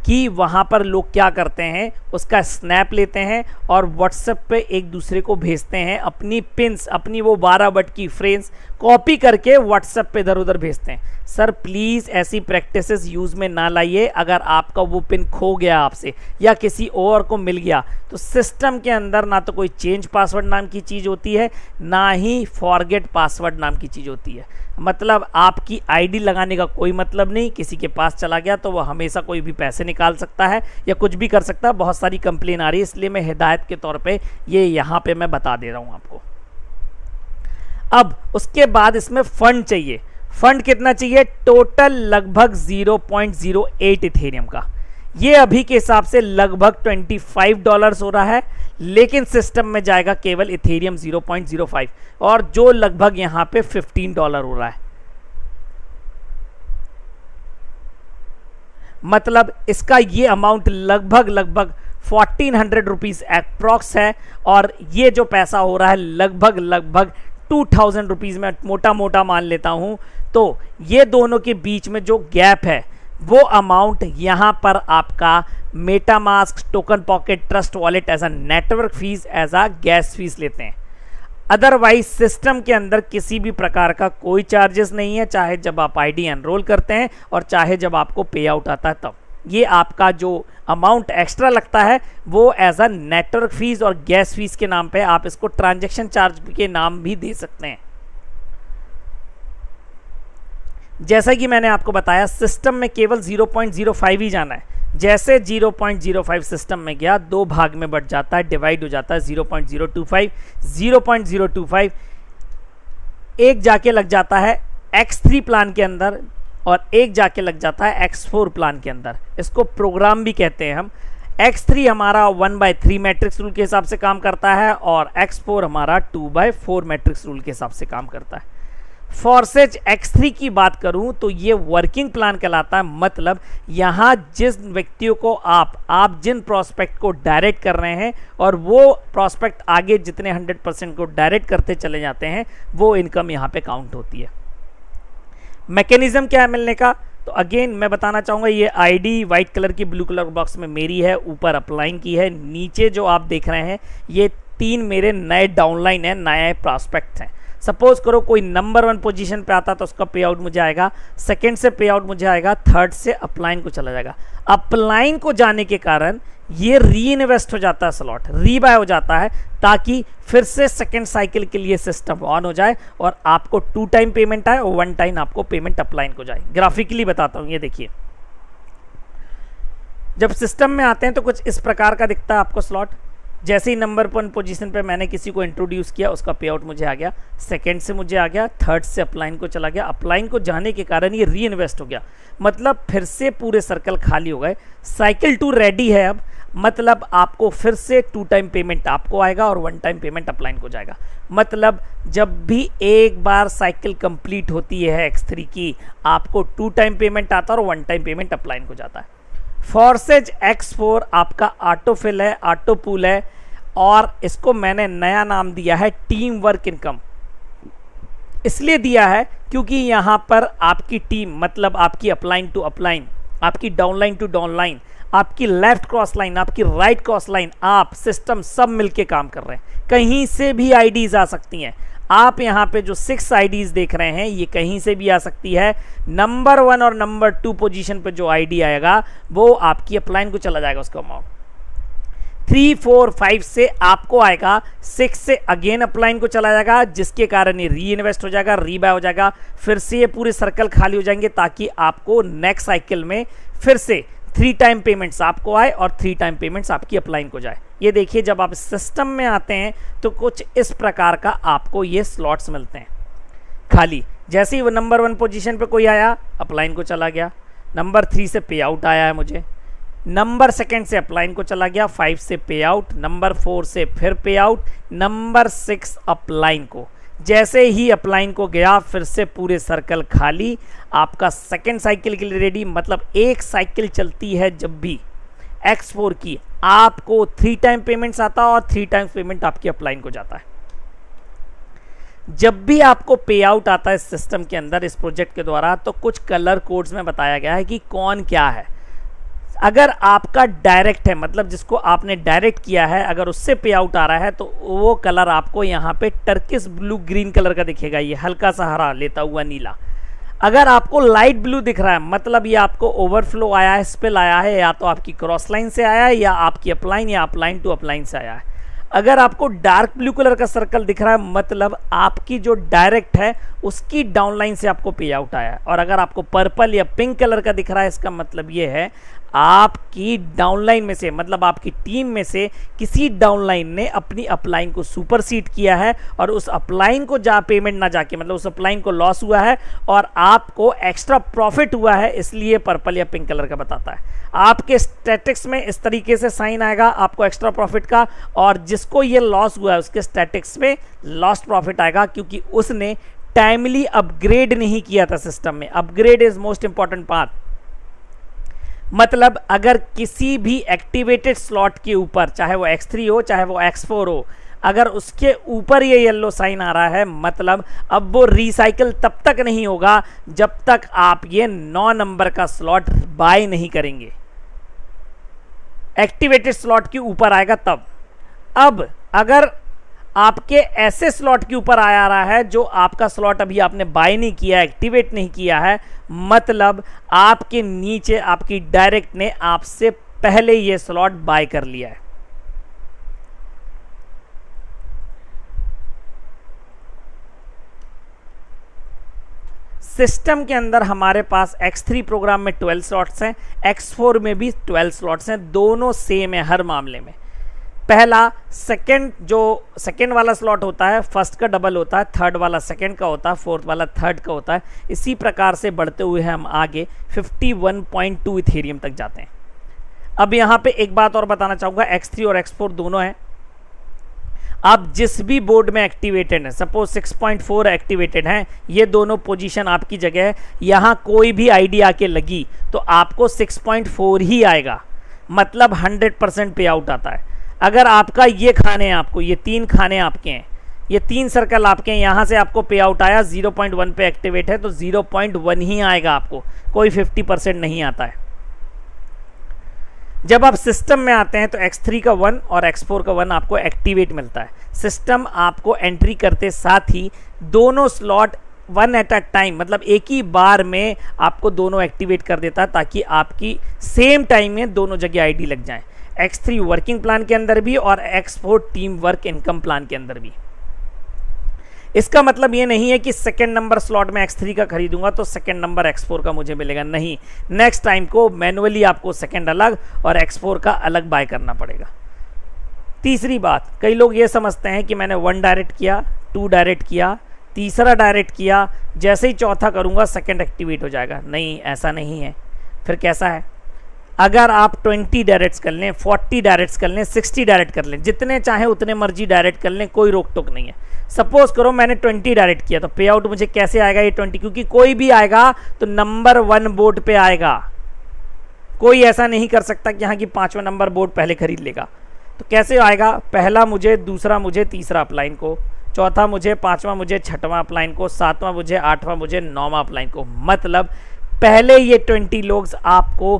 कि वहाँ पर लोग क्या करते हैं, उसका स्नैप लेते हैं और व्हाट्सएप पे एक दूसरे को भेजते हैं, अपनी पिन्स, अपनी वो 12 वर्ड की फ्रेज कॉपी करके व्हाट्सएप पे इधर उधर भेजते हैं। सर प्लीज़ ऐसी प्रैक्टिसेस यूज़ में ना लाइए। अगर आपका वो पिन खो गया आपसे या किसी और को मिल गया तो सिस्टम के अंदर ना तो कोई चेंज पासवर्ड नाम की चीज़ होती है, ना ही फॉरगेट पासवर्ड नाम की चीज़ होती है। मतलब आपकी आईडी लगाने का कोई मतलब नहीं, किसी के पास चला गया तो वो हमेशा कोई भी पैसे निकाल सकता है या कुछ भी कर सकता है। बहुत सारी कंप्लेन आ रही है, इसलिए मैं हिदायत के तौर पे ये यहाँ पे मैं बता दे रहा हूँ आपको। अब उसके बाद इसमें फंड चाहिए। फंड कितना चाहिए? टोटल लगभग 0.08 इथेरियम का। ये अभी के हिसाब से लगभग $25 हो रहा है, लेकिन सिस्टम में जाएगा केवल इथेरियम 0.05 और जो लगभग यहां पे $15 हो रहा है। मतलब इसका ये अमाउंट लगभग 1400 रुपीज अप्रॉक्स है और ये जो पैसा हो रहा है लगभग 2000 रुपीज में मोटा मोटा मान लेता हूं। तो ये दोनों के बीच में जो गैप है वो अमाउंट यहाँ पर आपका MetaMask, token pocket, trust wallet as a network fees, as a gas fees लेते हैं। अदरवाइज सिस्टम के अंदर किसी भी प्रकार का कोई चार्जेस नहीं है, चाहे जब आप आईडी एनरोल करते हैं और चाहे जब आपको पे आउट आता है तब। ये आपका जो अमाउंट एक्स्ट्रा लगता है वो एज अ नेटवर्क फीस और गैस फीस के नाम पे, आप इसको ट्रांजैक्शन चार्ज के नाम भी दे सकते हैं। जैसा कि मैंने आपको बताया सिस्टम में केवल 0.05 ही जाना है। जैसे 0.05 सिस्टम में गया 2 भाग में बढ़ जाता है, डिवाइड हो जाता है 0.025 एक जाके लग जाता है X3 प्लान के अंदर और एक जाके लग जाता है X4 प्लान के अंदर। इसको प्रोग्राम भी कहते हैं हम। X3 हमारा 1/3 मैट्रिक्स रूल के हिसाब से काम करता है और X4 हमारा 2/4 मैट्रिक्स रूल के हिसाब से काम करता है। फॉरसेज X3 की बात करूं तो ये वर्किंग प्लान कहलाता है। मतलब यहाँ जिस व्यक्तियों को आप जिन प्रोस्पेक्ट को डायरेक्ट कर रहे हैं और वो प्रोस्पेक्ट आगे जितने 100% को डायरेक्ट करते चले जाते हैं वो इनकम यहाँ पे काउंट होती है। मैकेनिज्म क्या है मिलने का? तो अगेन मैं बताना चाहूँगा, ये आईडी वाइट कलर की ब्लू कलर बॉक्स में मेरी है, ऊपर अपलाइन की है, नीचे जो आप देख रहे हैं ये 3 मेरे नए डाउनलाइन है, नए प्रॉस्पेक्ट हैं। सपोज करो कोई नंबर 1 पोजीशन पे आता तो उसका पे आउट मुझे आएगा, सेकंड से पे आउट मुझे आएगा, थर्ड से अपलाइन को चला जाएगा। अपलाइन को जाने के कारण ये री इन्वेस्ट हो जाता है, स्लॉट रीबाय हो जाता है, ताकि फिर से सेकंड साइकिल के लिए सिस्टम ऑन हो जाए और आपको 2 टाइम पेमेंट आए और 1 टाइम आपको पेमेंट अपलाइन को जाए। ग्राफिकली बताता हूँ, ये देखिए जब सिस्टम में आते हैं तो कुछ इस प्रकार का दिखता है आपको स्लॉट। जैसे ही नंबर 1 पोजीशन पे मैंने किसी को इंट्रोड्यूस किया, उसका पे आउट मुझे आ गया, सेकंड से मुझे आ गया, थर्ड से अपलाइन को चला गया, अपलाइन को जाने के कारण ये री इन्वेस्ट हो गया, मतलब फिर से पूरे सर्कल खाली हो गए। साइकिल 2 रेडी है अब, मतलब आपको फिर से 2 टाइम पेमेंट आपको आएगा और 1 टाइम पेमेंट अपलाइन को जाएगा। मतलब जब भी एक बार साइकिल कंप्लीट होती है X3 की, आपको 2 टाइम पेमेंट आता है और 1 टाइम पेमेंट अपलाइन को जाता है। फॉर्सेज X4 आपका ऑटोफिल है, ऑटो पूल है, और इसको मैंने नया नाम दिया है टीम वर्क इनकम। इसलिए दिया है क्योंकि यहां पर आपकी टीम, मतलब आपकी अपलाइन टू अपलाइन, आपकी डाउनलाइन टू डाउनलाइन, आपकी लेफ्ट क्रॉस लाइन, आपकी राइट क्रॉस लाइन, आप सिस्टम सब मिलके काम कर रहे हैं। कहीं से भी आईडीज आ सकती हैं। आप यहाँ पे जो 6 आईडीज देख रहे हैं, ये कहीं से भी आ सकती है। नंबर 1 और नंबर 2 पोजीशन पे जो आईडी आएगा वो आपकी अपलाइन को चला जाएगा, उसका अमाउंट 3, 4, 5 से आपको आएगा, 6 से अगेन अपलाइन को चला जाएगा, जिसके कारण ये री इन्वेस्ट हो जाएगा, रीबाय हो जाएगा, फिर से ये पूरे सर्कल खाली हो जाएंगे, ताकि आपको नेक्स्ट साइकिल में फिर से 3 टाइम पेमेंट्स आपको आए और 3 टाइम पेमेंट्स आपकी अपलाइन को जाए। ये देखिए, जब आप सिस्टम में आते हैं तो कुछ इस प्रकार का आपको ये स्लॉट्स मिलते हैं खाली। जैसे ही वो नंबर 1 पोजीशन पे कोई आया, अपलाइन को चला गया, नंबर 3 से पे आउट आया है मुझे, नंबर 2 से अपलाइन को चला गया, 5 से पे आउट, नंबर 4 से फिर पे आउट, नंबर 6 अपलाइन को। जैसे ही अपलाइन को गया, फिर से पूरे सर्कल खाली, आपका सेकेंड साइकिल के लिए रेडी। मतलब एक साइकिल चलती है जब भी X4 की, आपको 3 टाइम पेमेंट्स आता है और 3 टाइम्स पेमेंट आपकी अपलाइन को जाता है। जब भी आपको पे आउट आता है इस सिस्टम के अंदर, इस प्रोजेक्ट के द्वारा, तो कुछ कलर कोड्स में बताया गया है कि कौन क्या है। अगर आपका डायरेक्ट है, मतलब जिसको आपने डायरेक्ट किया है, अगर उससे पे आउट आ रहा है, तो वो कलर आपको यहाँ पे टर्किश ब्लू ग्रीन कलर का दिखेगा, ये हल्का सा हरा लेता हुआ नीला। अगर आपको लाइट ब्लू दिख रहा है, मतलब ये आपको ओवरफ्लो आया है, स्पिल आया है, या तो आपकी क्रॉस लाइन से आया है, या आपकी अपलाइन या अपलाइन टू अपलाइन से आया है। अगर आपको डार्क ब्लू कलर का सर्कल दिख रहा है, मतलब आपकी जो डायरेक्ट है उसकी डाउनलाइन से आपको पे आउट आया है। और अगर आपको पर्पल या पिंक कलर का दिख रहा है, इसका मतलब ये है आपकी डाउनलाइन में से, मतलब आपकी टीम में से किसी डाउनलाइन ने अपनी अपलाइन को सुपरसीड किया है, और उस अपलाइन को जा पेमेंट ना जाके, मतलब उस अपलाइन को लॉस हुआ है और आपको एक्स्ट्रा प्रॉफिट हुआ है, इसलिए पर्पल या पिंक कलर का बताता है। आपके स्टैटिक्स में इस तरीके से साइन आएगा आपको एक्स्ट्रा प्रॉफिट का, और जिसको ये लॉस हुआ है उसके स्टैटिक्स में लॉस्ट प्रॉफिट आएगा, क्योंकि उसने टाइमली अपग्रेड नहीं किया था सिस्टम में। Upgrade is most important part. मतलब अगर किसी भी एक्टिवेटेड स्लॉट के ऊपर, चाहे वो X3 हो चाहे वो X4 हो, अगर उसके ऊपर ये येलो साइन आ रहा है, मतलब अब वो रिसाइकल तब तक नहीं होगा जब तक आप ये 9 नंबर का स्लॉट बाय नहीं करेंगे। एक्टिवेटेड स्लॉट के ऊपर आएगा तब। अब अगर आपके ऐसे स्लॉट के ऊपर आ रहा है जो आपका स्लॉट अभी आपने बाय नहीं किया, एक्टिवेट नहीं किया है, मतलब आपके नीचे आपकी डायरेक्ट ने आपसे पहले ये स्लॉट बाय कर लिया है। सिस्टम के अंदर हमारे पास X3 प्रोग्राम में 12 स्लॉट्स हैं, X4 में भी 12 स्लॉट्स हैं, दोनों सेम है हर मामले में। पहला सेकंड, जो सेकंड वाला स्लॉट होता है फर्स्ट का डबल होता है, थर्ड वाला सेकंड का होता है, फोर्थ वाला थर्ड का होता है। इसी प्रकार से बढ़ते हुए हम आगे 51.2 इथेरियम तक जाते हैं। अब यहाँ पे एक बात और बताना चाहूँगा, X3 और X4 दोनों हैं। आप जिस भी बोर्ड में एक्टिवेटेड है, सपोज 6.4 एक्टिवेटेड हैं, ये दोनों पोजीशन आपकी जगह है, यहाँ कोई भी आईडी आके लगी तो आपको 6.4 ही आएगा, मतलब 100% पे आउट आता है। अगर आपका ये खाने हैं, आपको ये 3 खाने आपके हैं, ये 3 सर्कल आपके हैं, यहाँ से आपको पे आउट आया 0.1 पे एक्टिवेट है तो 0.1 ही आएगा आपको, कोई 50% नहीं आता है। जब आप सिस्टम में आते हैं तो X3 का 1 और X4 का 1 आपको एक्टिवेट मिलता है। सिस्टम आपको एंट्री करते साथ ही दोनों स्लॉट 1 एट अ टाइम, मतलब एक ही बार में आपको दोनों एक्टिवेट कर देता है, ताकि आपकी सेम टाइम में दोनों जगह आईडी लग जाए। X3 वर्किंग प्लान के अंदर भी और X4 team work income plan के अंदर भी। इसका मतलब ये नहीं है कि सेकंड नंबर स्लॉट में X3 का खरीदूंगा तो सेकंड नंबर X4 का मुझे मिलेगा, नहीं। नेक्स्ट टाइम को मैनुअली आपको सेकंड अलग और X4 का अलग बाय करना पड़ेगा। तीसरी बात, कई लोग ये समझते हैं कि मैंने 1 डायरेक्ट किया, 2 डायरेक्ट किया, तीसरा डायरेक्ट किया, जैसे ही चौथा करूंगा सेकंड एक्टिवेट हो जाएगा। नहीं, ऐसा नहीं है। फिर कैसा है? अगर आप 20 डायरेक्ट्स कर लें, 40 डायरेक्ट्स कर लें, 60 डायरेक्ट कर लें, जितने चाहे उतने मर्जी डायरेक्ट कर लें, कोई रोक टोक नहीं है। सपोज करो मैंने 20 डायरेक्ट किया, तो पे आउट मुझे कैसे आएगा ये 20? क्योंकि कोई भी आएगा तो नंबर 1 बोर्ड पे आएगा। कोई ऐसा नहीं कर सकता कि यहाँ की 5वां नंबर बोर्ड पहले खरीद लेगा। तो कैसे आएगा? पहला मुझे, दूसरा मुझे, तीसरा अपलाइन को, चौथा मुझे, 5वां मुझे, 6वां अपलाइन को, 7वां मुझे, 8वां मुझे, 9वां अपलाइन को। मतलब पहले ये 20 लोग आपको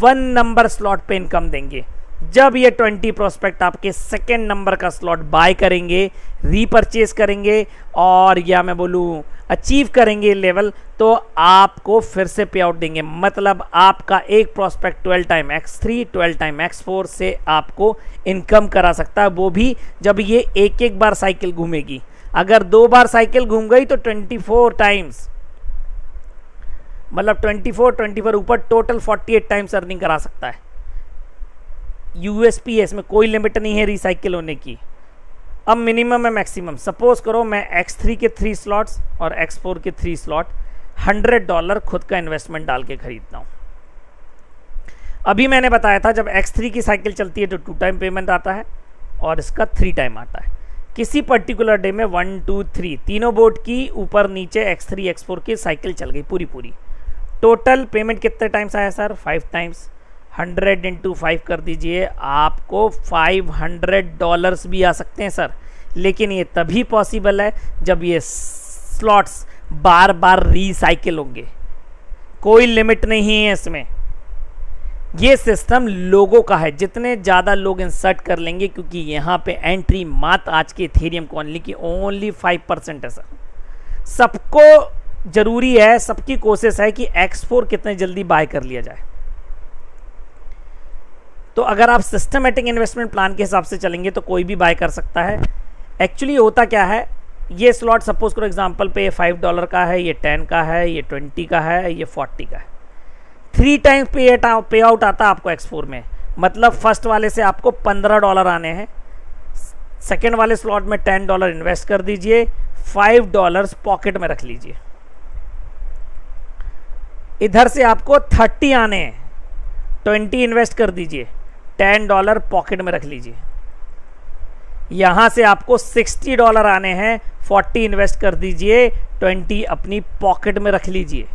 1 नंबर स्लॉट पे इनकम देंगे। जब ये 20 प्रोस्पेक्ट आपके सेकेंड नंबर का स्लॉट बाय करेंगे, रीपरचेज करेंगे और या मैं बोलूँ अचीव करेंगे लेवल, तो आपको फिर से पे आउट देंगे। मतलब आपका एक prospect 12 time x3, 12 time x4 से आपको इनकम करा सकता है, वो भी जब ये एक बार साइकिल घूमेगी। अगर 2 बार साइकिल घूम गई तो 24 टाइम्स, मतलब 24 ऊपर टोटल 48 टाइम्स अर्निंग करा सकता है। यूएसपी है, इसमें कोई लिमिट नहीं है रिसाइकिल होने की। अब मिनिमम है मैक्सिमम। सपोज करो मैं x3 के 3 स्लॉट्स और x4 के 3 स्लॉट $100 खुद का इन्वेस्टमेंट डाल के खरीदता हूँ। अभी मैंने बताया था जब x3 की साइकिल चलती है तो 2 टाइम पेमेंट आता है और इसका 3 टाइम आता है। किसी पर्टिकुलर डे में 1, 2, 3 तीनों बोर्ड की ऊपर नीचे x3, x4 की साइकिल चल गई पूरी। टोटल पेमेंट कितने टाइम्स आया सर? 5 टाइम्स। 100 × 5 कर दीजिए, आपको $500 भी आ सकते हैं सर। लेकिन ये तभी पॉसिबल है जब ये स्लॉट्स बार बार रिसाइकिल होंगे। कोई लिमिट नहीं है इसमें। ये सिस्टम लोगों का है, जितने ज़्यादा लोग इंसर्ट कर लेंगे, क्योंकि यहाँ पे एंट्री मात्र आज के इथेरियम कॉइनली की ओनली 5% है सर। सबको जरूरी है, सबकी कोशिश है कि x4 कितने जल्दी बाय कर लिया जाए। तो अगर आप सिस्टमेटिक इन्वेस्टमेंट प्लान के हिसाब से चलेंगे तो कोई भी बाय कर सकता है। एक्चुअली होता क्या है, ये स्लॉट सपोज करो एग्जांपल पे ये $5 का है, ये 10 का है, ये 20 का है, ये 40 का है। 3 टाइम्स पे आउट आता है आपको x4 में। मतलब फर्स्ट वाले से आपको $15 आने हैं, सेकेंड वाले स्लॉट में $10 इन्वेस्ट कर दीजिए, $5 पॉकेट में रख लीजिए। इधर से आपको 30 आने हैं, 20 इन्वेस्ट कर दीजिए, $10 पॉकेट में रख लीजिए। यहां से आपको $60 आने हैं, 40 इन्वेस्ट कर दीजिए, 20 अपनी पॉकेट में रख लीजिए।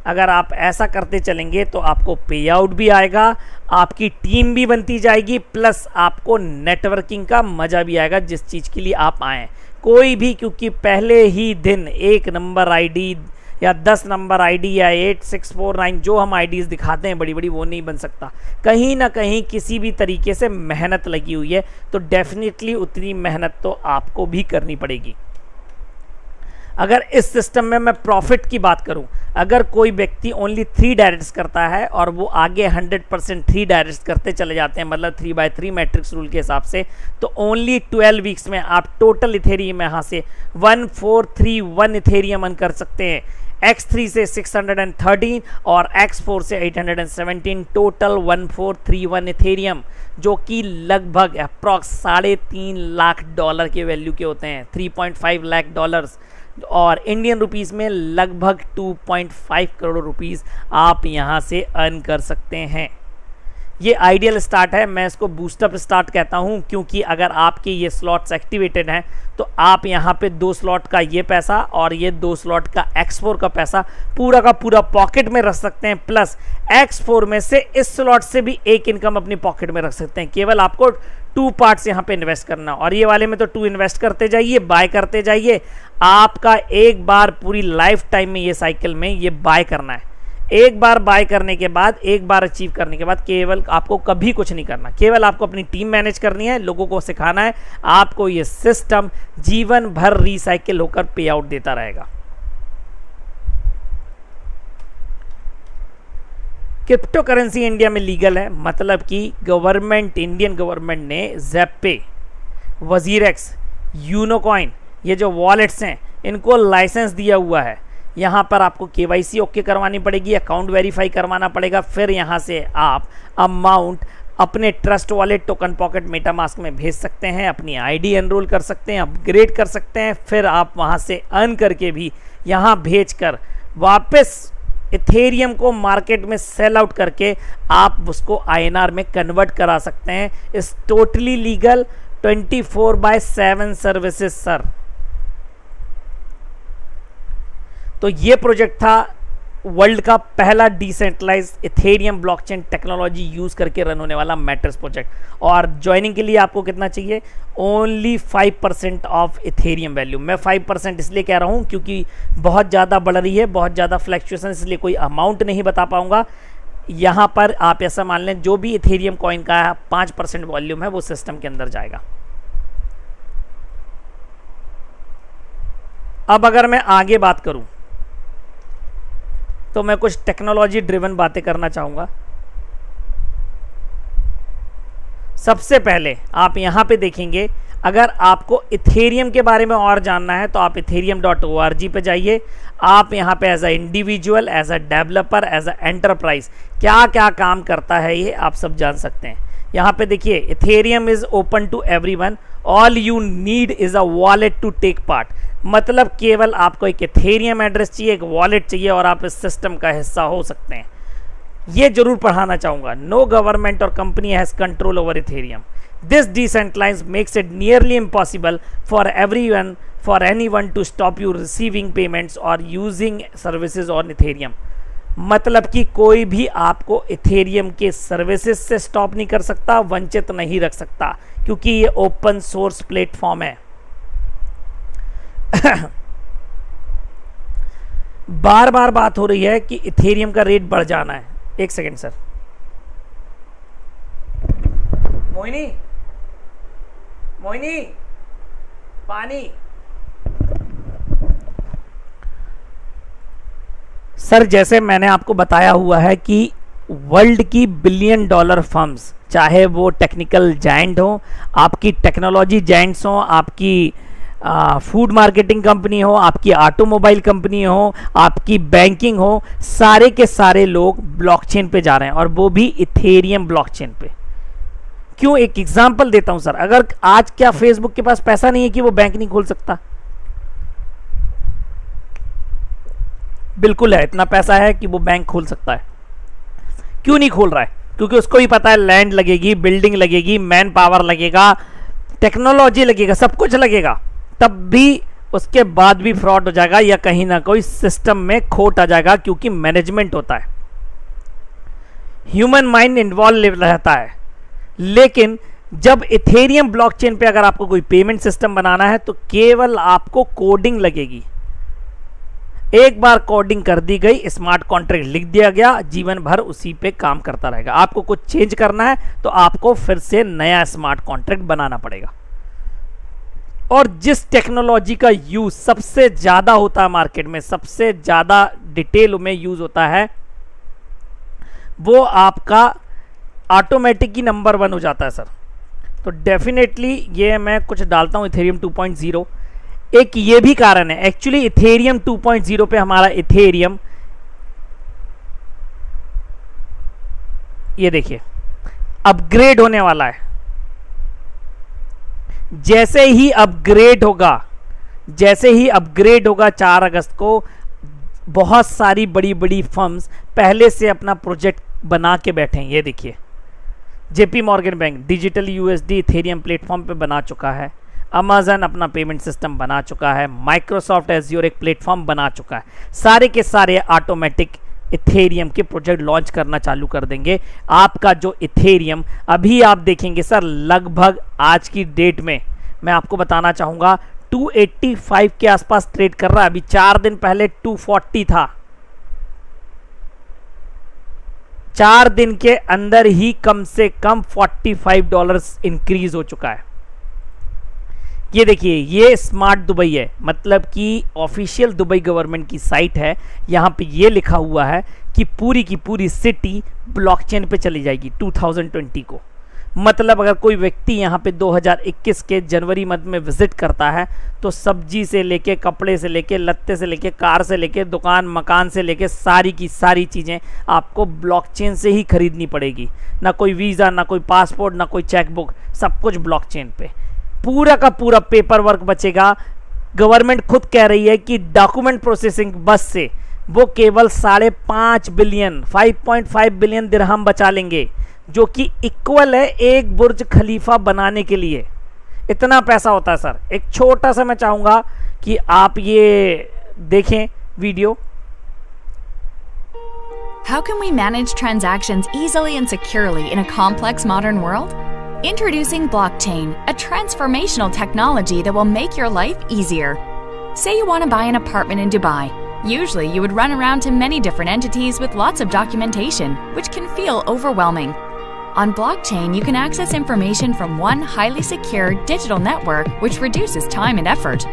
अगर आप ऐसा करते चलेंगे तो आपको पे आउट भी आएगा, आपकी टीम भी बनती जाएगी, प्लस आपको नेटवर्किंग का मजा भी आएगा जिस चीज़ के लिए आप आए। कोई भी, क्योंकि पहले ही दिन 1 नंबर आईडी या 10 नंबर आईडी या 8649 जो हम आईडीज़ दिखाते हैं बड़ी बड़ी, वो नहीं बन सकता। कहीं ना कहीं किसी भी तरीके से मेहनत लगी हुई है, तो डेफिनेटली उतनी मेहनत तो आपको भी करनी पड़ेगी। अगर इस सिस्टम में मैं प्रॉफिट की बात करूं, अगर कोई व्यक्ति ओनली 3 डायरेक्ट्स करता है और वो आगे 100% 3 डायरेक्ट्स करते चले जाते हैं, मतलब 3/3 मैट्रिक्स रूल के हिसाब से, तो ओनली 12 वीक्स में आप टोटल इथेरियम यहाँ से 1431 इथेरियम अर्न कर सकते हैं। x3 से 613 और x4 से 817, टोटल 1431 इथेरियम, जो कि लगभग अप्रॉक्स $3.5 लाख के वैल्यू के होते हैं, $3.5 लाख, और इंडियन रुपीस में लगभग 2.5 करोड़ रुपीस आप यहां से अर्न कर सकते हैं। ये आइडियल स्टार्ट है, मैं इसको बूस्टअप स्टार्ट कहता हूं, क्योंकि अगर आपके ये स्लॉट्स एक्टिवेटेड हैं तो आप यहां पे 2 स्लॉट का ये पैसा और ये 2 स्लॉट का x4 का पैसा पूरा का पूरा पॉकेट में रख सकते हैं, प्लस x4 में से इस स्लॉट से भी एक इनकम अपनी पॉकेट में रख सकते हैं। केवल आपको 2 पार्ट्स यहाँ पे इन्वेस्ट करना, और ये वाले में तो 2 इन्वेस्ट करते जाइए, बाय करते जाइए। आपका एक बार पूरी लाइफ टाइम में ये साइकिल में ये बाय करना है। एक बार बाय करने के बाद, एक बार अचीव करने के बाद केवल आपको कभी कुछ नहीं करना, केवल आपको अपनी टीम मैनेज करनी है, लोगों को सिखाना है। आपको ये सिस्टम जीवन भर रिसाइकिल होकर पे आउट देता रहेगा। क्रिप्टो करेंसी इंडिया में लीगल है, मतलब कि गवर्नमेंट, इंडियन गवर्नमेंट ने ज़ेप्पे, वजीरेक्स, यूनोकॉइन, ये जो वॉलेट्स हैं, इनको लाइसेंस दिया हुआ है। यहाँ पर आपको KYC ओके करवानी पड़ेगी, अकाउंट वेरीफाई करवाना पड़ेगा, फिर यहाँ से आप अमाउंट अपने trust wallet, token pocket, MetaMask में भेज सकते हैं, अपनी आईडी एनरोल कर सकते हैं, अपग्रेड कर सकते हैं, फिर आप वहां से अर्न करके भी यहां भेजकर वापस इथेरियम को मार्केट में सेल आउट करके आप उसको आईएनआर में कन्वर्ट करा सकते हैं। इस टोटली लीगल 24/7 सर्विसेज सर। तो ये प्रोजेक्ट था वर्ल्ड का पहला decentralised Ethereum blockchain technology use करके रन होने वाला मैटर्स प्रोजेक्ट। और ज्वाइनिंग के लिए आपको कितना चाहिए? Only 5% of Ethereum value. मैं 5% इसलिए कह रहा हूं क्योंकि बहुत ज़्यादा बढ़ रही है, बहुत ज़्यादा फ्लैक्चुएशन, इसलिए कोई अमाउंट नहीं बता पाऊंगा। यहाँ पर आप ऐसा मान लें जो भी इथेरियम कॉइन का 5% वॉल्यूम है वो सिस्टम के अंदर जाएगा। अब अगर मैं आगे बात करूं तो मैं कुछ टेक्नोलॉजी ड्रिवन बातें करना चाहूंगा। सबसे पहले आप यहां पे देखेंगे, अगर आपको इथेरियम के बारे में और जानना है तो आप ethereum.org पे जाइए। आप यहां पे as a individual, as a developer, as a enterprise क्या क्या काम करता है ये आप सब जान सकते हैं। यहां पे देखिए, Ethereum is open to everyone, all you need is a wallet to take part. मतलब केवल आपको एक इथेरियम एड्रेस चाहिए, एक वॉलेट चाहिए और आप इस सिस्टम का हिस्सा हो सकते हैं। ये जरूर पढ़ाना चाहूंगा। नो गवर्नमेंट और company has control over Ethereum. This decentralised makes it nearly impossible for anyone to stop you receiving payments और यूजिंग सर्विसेज ऑन इथेरियम। मतलब कि कोई भी आपको इथेरियम के सर्विसेज से स्टॉप नहीं कर सकता, वंचित नहीं रख सकता, क्योंकि ये ओपन सोर्स प्लेटफॉर्म है। बार बार बात हो रही है कि इथेरियम का रेट बढ़ जाना है। एक सेकेंड सर, मोहिनी मोहिनी पानी। सर जैसे मैंने आपको बताया हुआ है कि वर्ल्ड की $billion फर्म्स, चाहे वो टेक्निकल जायंट हो, आपकी टेक्नोलॉजी जायंट्स हो, आपकी फूड मार्केटिंग कंपनी हो, आपकी ऑटोमोबाइल कंपनी हो, आपकी बैंकिंग हो, सारे के सारे लोग ब्लॉकचेन पे जा रहे हैं और वो भी इथेरियम ब्लॉकचेन पे। क्यों? एक एग्जांपल देता हूं सर। अगर आज क्या फेसबुक के पास पैसा नहीं है कि वो बैंक नहीं खोल सकता? बिल्कुल है, इतना पैसा है कि वो बैंक खोल सकता है। क्यों नहीं खोल रहा है? क्योंकि उसको भी पता है लैंड लगेगी, बिल्डिंग लगेगी, मैन पावर लगेगा, टेक्नोलॉजी लगेगा, सब कुछ लगेगा, तब भी उसके बाद भी फ्रॉड हो जाएगा या कहीं ना कोई सिस्टम में खोट आ जाएगा, क्योंकि मैनेजमेंट होता है, ह्यूमन माइंड इन्वॉल्व रहता है। लेकिन जब इथेरियम ब्लॉकचेन पे अगर आपको कोई पेमेंट सिस्टम बनाना है तो केवल आपको कोडिंग लगेगी। एक बार कोडिंग कर दी गई, स्मार्ट कॉन्ट्रैक्ट लिख दिया गया, जीवन भर उसी पे काम करता रहेगा। आपको कुछ चेंज करना है तो आपको फिर से नया स्मार्ट कॉन्ट्रैक्ट बनाना पड़ेगा। और जिस टेक्नोलॉजी का यूज सबसे ज्यादा होता है मार्केट में, सबसे ज्यादा डिटेल में यूज होता है, वो आपका ऑटोमेटिक ही नंबर 1 हो जाता है सर। तो डेफिनेटली ये मैं कुछ डालता हूं इथेरियम 2.0। एक ये भी कारण है, एक्चुअली इथेरियम 2.0 पे हमारा इथेरियम, ये देखिए, अपग्रेड होने वाला है। जैसे ही अपग्रेड होगा 4 अगस्त को, बहुत सारी बड़ी बड़ी फर्म्स पहले से अपना प्रोजेक्ट बना के बैठे हैं। ये देखिए, JP Morgan bank digital USD Ethereum platform पे बना चुका है, अमेजन अपना पेमेंट सिस्टम बना चुका है, माइक्रोसॉफ्ट एज्योर एक प्लेटफॉर्म बना चुका है। सारे के सारे ऑटोमेटिक इथेरियम के प्रोजेक्ट लॉन्च करना चालू कर देंगे। आपका जो इथेरियम अभी आप देखेंगे सर, लगभग आज की डेट में मैं आपको बताना चाहूंगा 285 के आसपास ट्रेड कर रहा है। अभी 4 दिन पहले 240 था। 4 दिन के अंदर ही कम से कम $45 इंक्रीज हो चुका है। ये देखिए, ये स्मार्ट दुबई है, मतलब कि ऑफिशियल दुबई गवर्नमेंट की साइट है। यहाँ पे ये लिखा हुआ है कि पूरी की पूरी सिटी ब्लॉकचेन पे चली जाएगी 2020 को। मतलब अगर कोई व्यक्ति यहाँ पे 2021 के जनवरी मंथ में विजिट करता है तो सब्जी से लेके, कपड़े से लेके, लत्ते से लेके, कार से लेके, दुकान मकान से लेके सारी की सारी चीज़ें आपको ब्लॉकचेन से ही खरीदनी पड़ेगी। ना कोई वीज़ा, ना कोई पासपोर्ट, ना कोई चेकबुक, सब कुछ ब्लॉकचेन पे। पूरा का पूरा पेपर वर्क बचेगा। गवर्नमेंट खुद कह रही है कि डॉक्यूमेंट प्रोसेसिंग बस से वो केवल 5.5 बिलियन 5.5 बिलियन दिरहम बचा लेंगे, जो कि इक्वल है एक बुर्ज खलीफा बनाने के लिए। इतना पैसा होता है सर। एक छोटा सा मैं चाहूंगा कि आप ये देखें video. How can we manage transactions easily and securely in a complex modern world? Introducing blockchain, a transformational technology that will make your life easier. Say you want to buy an apartment in Dubai. Usually you would run around to many different entities with lots of documentation, which can feel overwhelming. On blockchain, you can access information from one highly secure digital network, which reduces time and effort.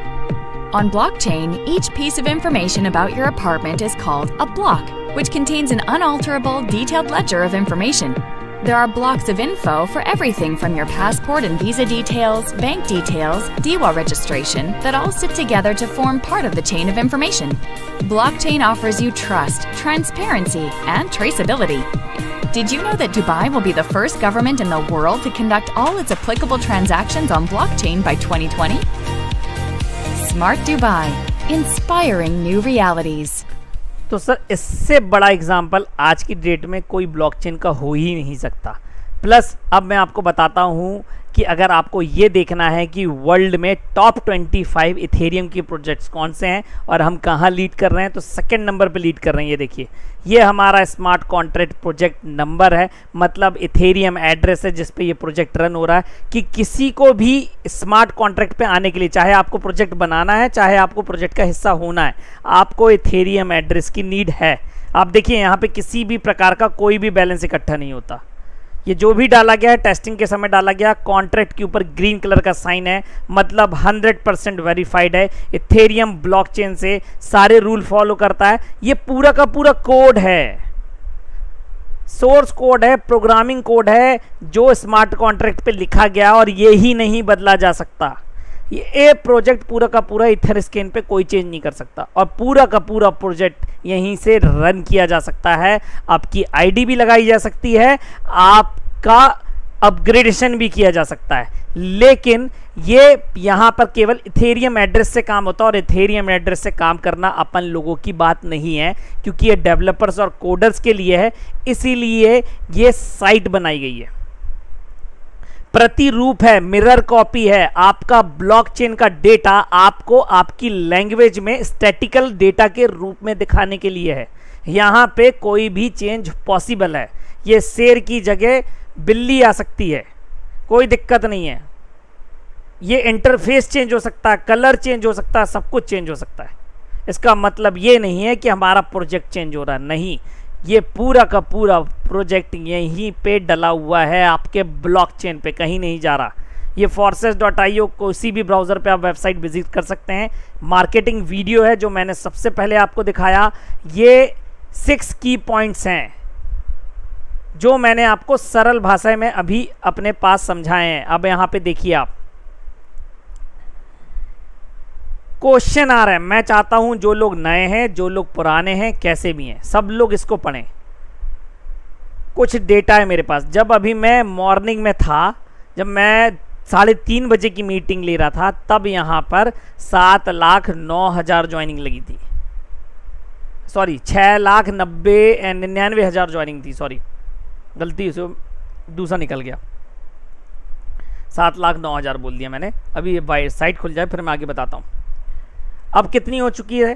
On blockchain, each piece of information about your apartment is called a block, which contains an unalterable, detailed ledger of information. There are blocks of info for everything from your passport and visa details, bank details, DWA registration that all sit together to form part of the chain of information. Blockchain offers you trust, transparency, and traceability. Did you know that Dubai will be the first government in the world to conduct all its applicable transactions on blockchain by 2020? Smart Dubai, inspiring new realities. तो sir इससे बड़ा example आज की date में कोई blockchain का हो ही नहीं सकता। प्लस अब मैं आपको बताता हूँ कि अगर आपको ये देखना है कि वर्ल्ड में टॉप 25 इथेरियम के प्रोजेक्ट्स कौन से हैं और हम कहाँ लीड कर रहे हैं, तो सेकंड नंबर पे लीड कर रहे हैं। ये देखिए, ये हमारा स्मार्ट कॉन्ट्रैक्ट प्रोजेक्ट नंबर है, मतलब इथेरियम एड्रेस है जिस पे ये प्रोजेक्ट रन हो रहा है। कि किसी को भी स्मार्ट कॉन्ट्रैक्ट पे आने के लिए, चाहे आपको प्रोजेक्ट बनाना है, चाहे आपको प्रोजेक्ट का हिस्सा होना है, आपको इथेरियम एड्रेस की नीड है। आप देखिए यहाँ पे किसी भी प्रकार का कोई भी बैलेंस इकट्ठा नहीं होता। ये जो भी डाला गया है टेस्टिंग के समय डाला गया, कॉन्ट्रैक्ट के ऊपर ग्रीन कलर का साइन है, मतलब 100% वेरीफाइड है। इथेरियम ब्लॉकचेन से सारे रूल फॉलो करता है। ये पूरा का पूरा कोड है, सोर्स कोड है, प्रोग्रामिंग कोड है जो स्मार्ट कॉन्ट्रैक्ट पे लिखा गया और ये ही नहीं बदला जा सकता। ये प्रोजेक्ट पूरा का पूरा इथरस्केन पे कोई चेंज नहीं कर सकता और पूरा का पूरा प्रोजेक्ट यहीं से रन किया जा सकता है। आपकी आईडी भी लगाई जा सकती है, आपका अपग्रेडेशन भी किया जा सकता है, लेकिन ये यहाँ पर केवल इथेरियम एड्रेस से काम होता है और इथेरियम एड्रेस से काम करना अपन लोगों की बात नहीं है, क्योंकि ये डेवलपर्स और कोडर्स के लिए है। इसीलिए ये साइट बनाई गई है, प्रतिरूप है, मिरर कॉपी है। आपका ब्लॉकचेन का डेटा आपको आपकी लैंग्वेज में स्टैटिकल डेटा के रूप में दिखाने के लिए है। यहाँ पे कोई भी चेंज पॉसिबल है। ये शेर की जगह बिल्ली आ सकती है, कोई दिक्कत नहीं है। ये इंटरफेस चेंज हो सकता है, कलर चेंज हो सकता है, सब कुछ चेंज हो सकता है। इसका मतलब ये नहीं है कि हमारा प्रोजेक्ट चेंज हो रहा है, नहीं। ये पूरा का पूरा प्रोजेक्ट यहीं पे डला हुआ है आपके ब्लॉकचेन पे, कहीं नहीं जा रहा। ये forces.io किसी भी ब्राउज़र पे आप वेबसाइट विजिट कर सकते हैं। मार्केटिंग वीडियो है जो मैंने सबसे पहले आपको दिखाया। ये 6 की पॉइंट्स हैं जो मैंने आपको सरल भाषा में अभी अपने पास समझाए हैं। अब यहाँ पे देखिए, आप क्वेश्चन आ रहा है। मैं चाहता हूं जो लोग नए हैं, जो लोग पुराने हैं, कैसे भी हैं, सब लोग इसको पढ़ें। कुछ डेटा है मेरे पास। जब अभी मैं मॉर्निंग में था, जब मैं 3:30 बजे की मीटिंग ले रहा था, तब यहाँ पर 7,09,000 ज्वाइनिंग लगी थी। सॉरी, 6,99,000 ज्वाइनिंग थी। सॉरी, गलती से दूसरा निकल गया, 7,09,000 बोल दिया मैंने। अभी ये साइट खुल जाए फिर मैं आगे बताता हूँ अब कितनी हो चुकी है।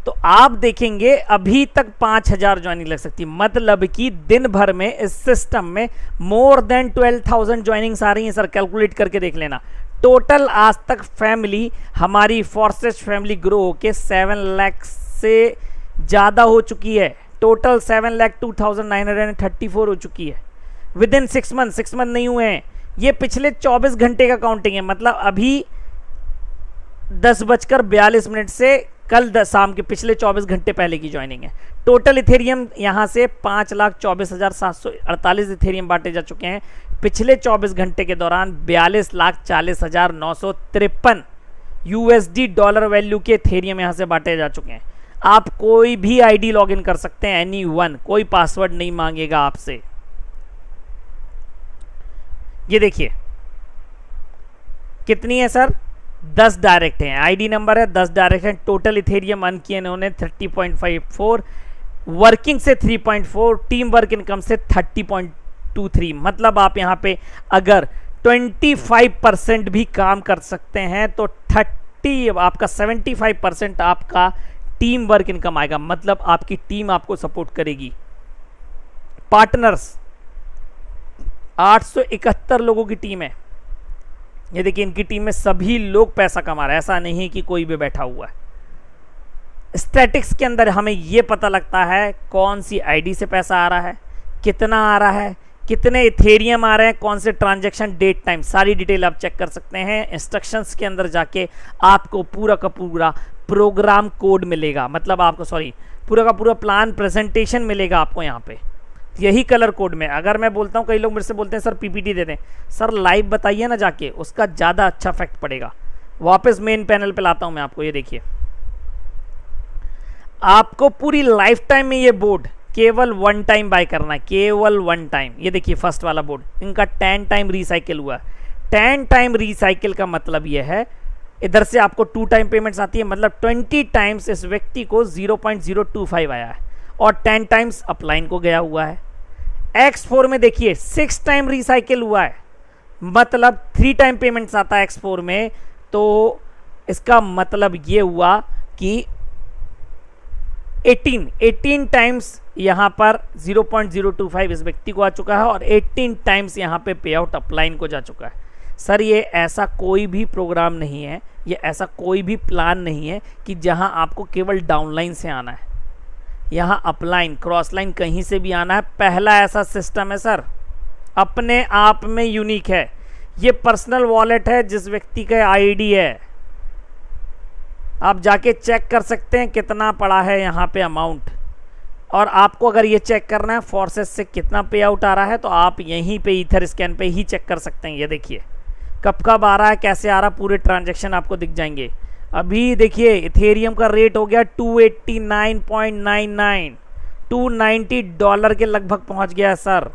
तो आप देखेंगे अभी तक 5,000 ज्वाइनिंग लग सकती है, मतलब कि दिन भर में इस सिस्टम में मोर देन 12,000 ज्वाइनिंग्स आ रही हैं। सर कैलकुलेट करके देख लेना। टोटल आज तक फैमिली, हमारी फोर्सेस फैमिली ग्रो होके 7 लाख से ज़्यादा हो चुकी है। टोटल 7,02,934 हो चुकी है विद इन 6 मंथ। 6 मंथ नहीं हुए हैं, ये पिछले 24 घंटे का काउंटिंग है। मतलब अभी 10:42 से कल शाम के पिछले 24 घंटे पहले की ज्वाइनिंग है। टोटल इथेरियम यहाँ से 5,24,748 इथेरियम बांटे जा चुके हैं। पिछले 24 घंटे के दौरान 42,40,953 USD डॉलर वैल्यू के इथेरियम यहाँ से बांटे जा चुके हैं। आप कोई भी आईडी लॉगिन कर सकते हैं, एनी वन, कोई पासवर्ड नहीं मांगेगा आपसे। ये देखिए कितनी है सर, 10 डायरेक्ट हैं, आईडी नंबर है 10 डायरेक्ट हैं। टोटल इथेरियम अर्न किए इन्होंने 30.54, वर्किंग से 3.4, टीम वर्क इनकम से 30.23। मतलब आप यहाँ पे अगर 25% भी काम कर सकते हैं तो 75% आपका टीम वर्क इनकम आएगा। मतलब आपकी टीम आपको सपोर्ट करेगी। पार्टनर्स 871 लोगों की टीम है। ये देखिए इनकी टीम में सभी लोग पैसा कमा रहे हैं, ऐसा नहीं कि कोई भी बैठा हुआ है। स्टैटिक्स के अंदर हमें यह पता लगता है कौन सी आईडी से पैसा आ रहा है, कितना आ रहा है, कितने इथेरियम आ रहे हैं, कौन से ट्रांजैक्शन, डेट, टाइम, सारी डिटेल आप चेक कर सकते हैं। इंस्ट्रक्शंस के अंदर जाके आपको पूरा का पूरा प्रोग्राम कोड मिलेगा, मतलब आपको पूरा का पूरा प्लान प्रेजेंटेशन मिलेगा आपको यहाँ पे यही कलर कोड में। अगर मैं बोलता हूँ, कई लोग मेरे से बोलते हैं सर पीपीटी दे दें, सर लाइव बताइए ना जाके, उसका ज़्यादा अच्छा इफेक्ट पड़ेगा। वापस मेन पैनल पे लाता हूँ मैं आपको, ये देखिए आपको पूरी लाइफ टाइम में ये बोर्ड केवल 1 टाइम बाय करना है, केवल 1 टाइम। ये देखिए फर्स्ट वाला बोर्ड इनका 10 टाइम रिसाइकिल हुआ है। 10 टाइम रिसाइकिल का मतलब ये है इधर से आपको 2 टाइम पेमेंट्स आती है, मतलब 20 टाइम्स इस व्यक्ति को 0.025 आया है और 10 टाइम्स अपलाइन को गया हुआ है। X4 में देखिए 6 टाइम रिसाइकिल हुआ है, मतलब 3 टाइम पेमेंट्स आता है X4 में। तो इसका मतलब ये हुआ कि 18 टाइम्स यहाँ पर 0.025 इस व्यक्ति को आ चुका है और 18 टाइम्स यहाँ पे पे आउट अपलाइन को जा चुका है। सर ये ऐसा कोई भी प्रोग्राम नहीं है, ये ऐसा कोई भी प्लान नहीं है कि जहाँ आपको केवल डाउनलाइन से आना है, यहाँ अपलाइन क्रॉस लाइन कहीं से भी आना है। पहला ऐसा सिस्टम है सर, अपने आप में यूनिक है। ये पर्सनल वॉलेट है जिस व्यक्ति का आईडी है, आप जाके चेक कर सकते हैं कितना पड़ा है यहाँ पे अमाउंट। और आपको अगर ये चेक करना है फोर्सेस से कितना पे आउट आ रहा है तो आप यहीं पे ईथर स्कैन पे ही चेक कर सकते हैं। ये देखिए कब आ रहा है, कैसे आ रहा, पूरे ट्रांजैक्शन आपको दिख जाएंगे। अभी देखिए इथेरियम का रेट हो गया 289.99, $290 के लगभग पहुंच गया है सर।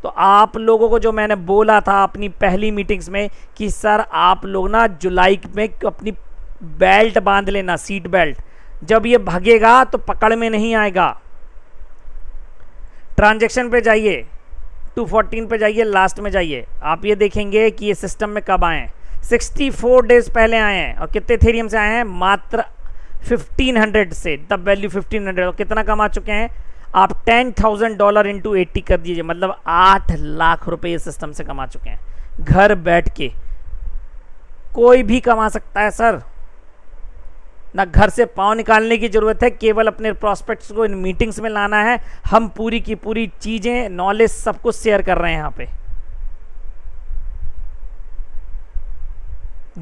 तो आप लोगों को जो मैंने बोला था अपनी पहली मीटिंग्स में कि सर आप लोग ना जुलाई में अपनी बेल्ट बांध लेना, सीट बेल्ट, जब ये भागेगा तो पकड़ में नहीं आएगा। ट्रांजैक्शन पे जाइए, 214 पे जाइए, लास्ट में जाइए, आप ये देखेंगे कि ये सिस्टम में कब आए हैं। 64 डेज पहले आए हैं और कितने इथेरियम से आए हैं, मात्र 1500 से, तब वैल्यू 1500। और कितना कमा चुके हैं आप, $10,000 इंटू 80 कर दीजिए, मतलब 8 लाख रुपए इस सिस्टम से कमा चुके हैं घर बैठ के। कोई भी कमा सकता है सर, ना घर से पाँव निकालने की जरूरत है, केवल अपने प्रोस्पेक्ट्स को इन मीटिंग्स में लाना है। हम पूरी की पूरी चीजें, नॉलेज सब कुछ शेयर कर रहे हैं यहाँ पे।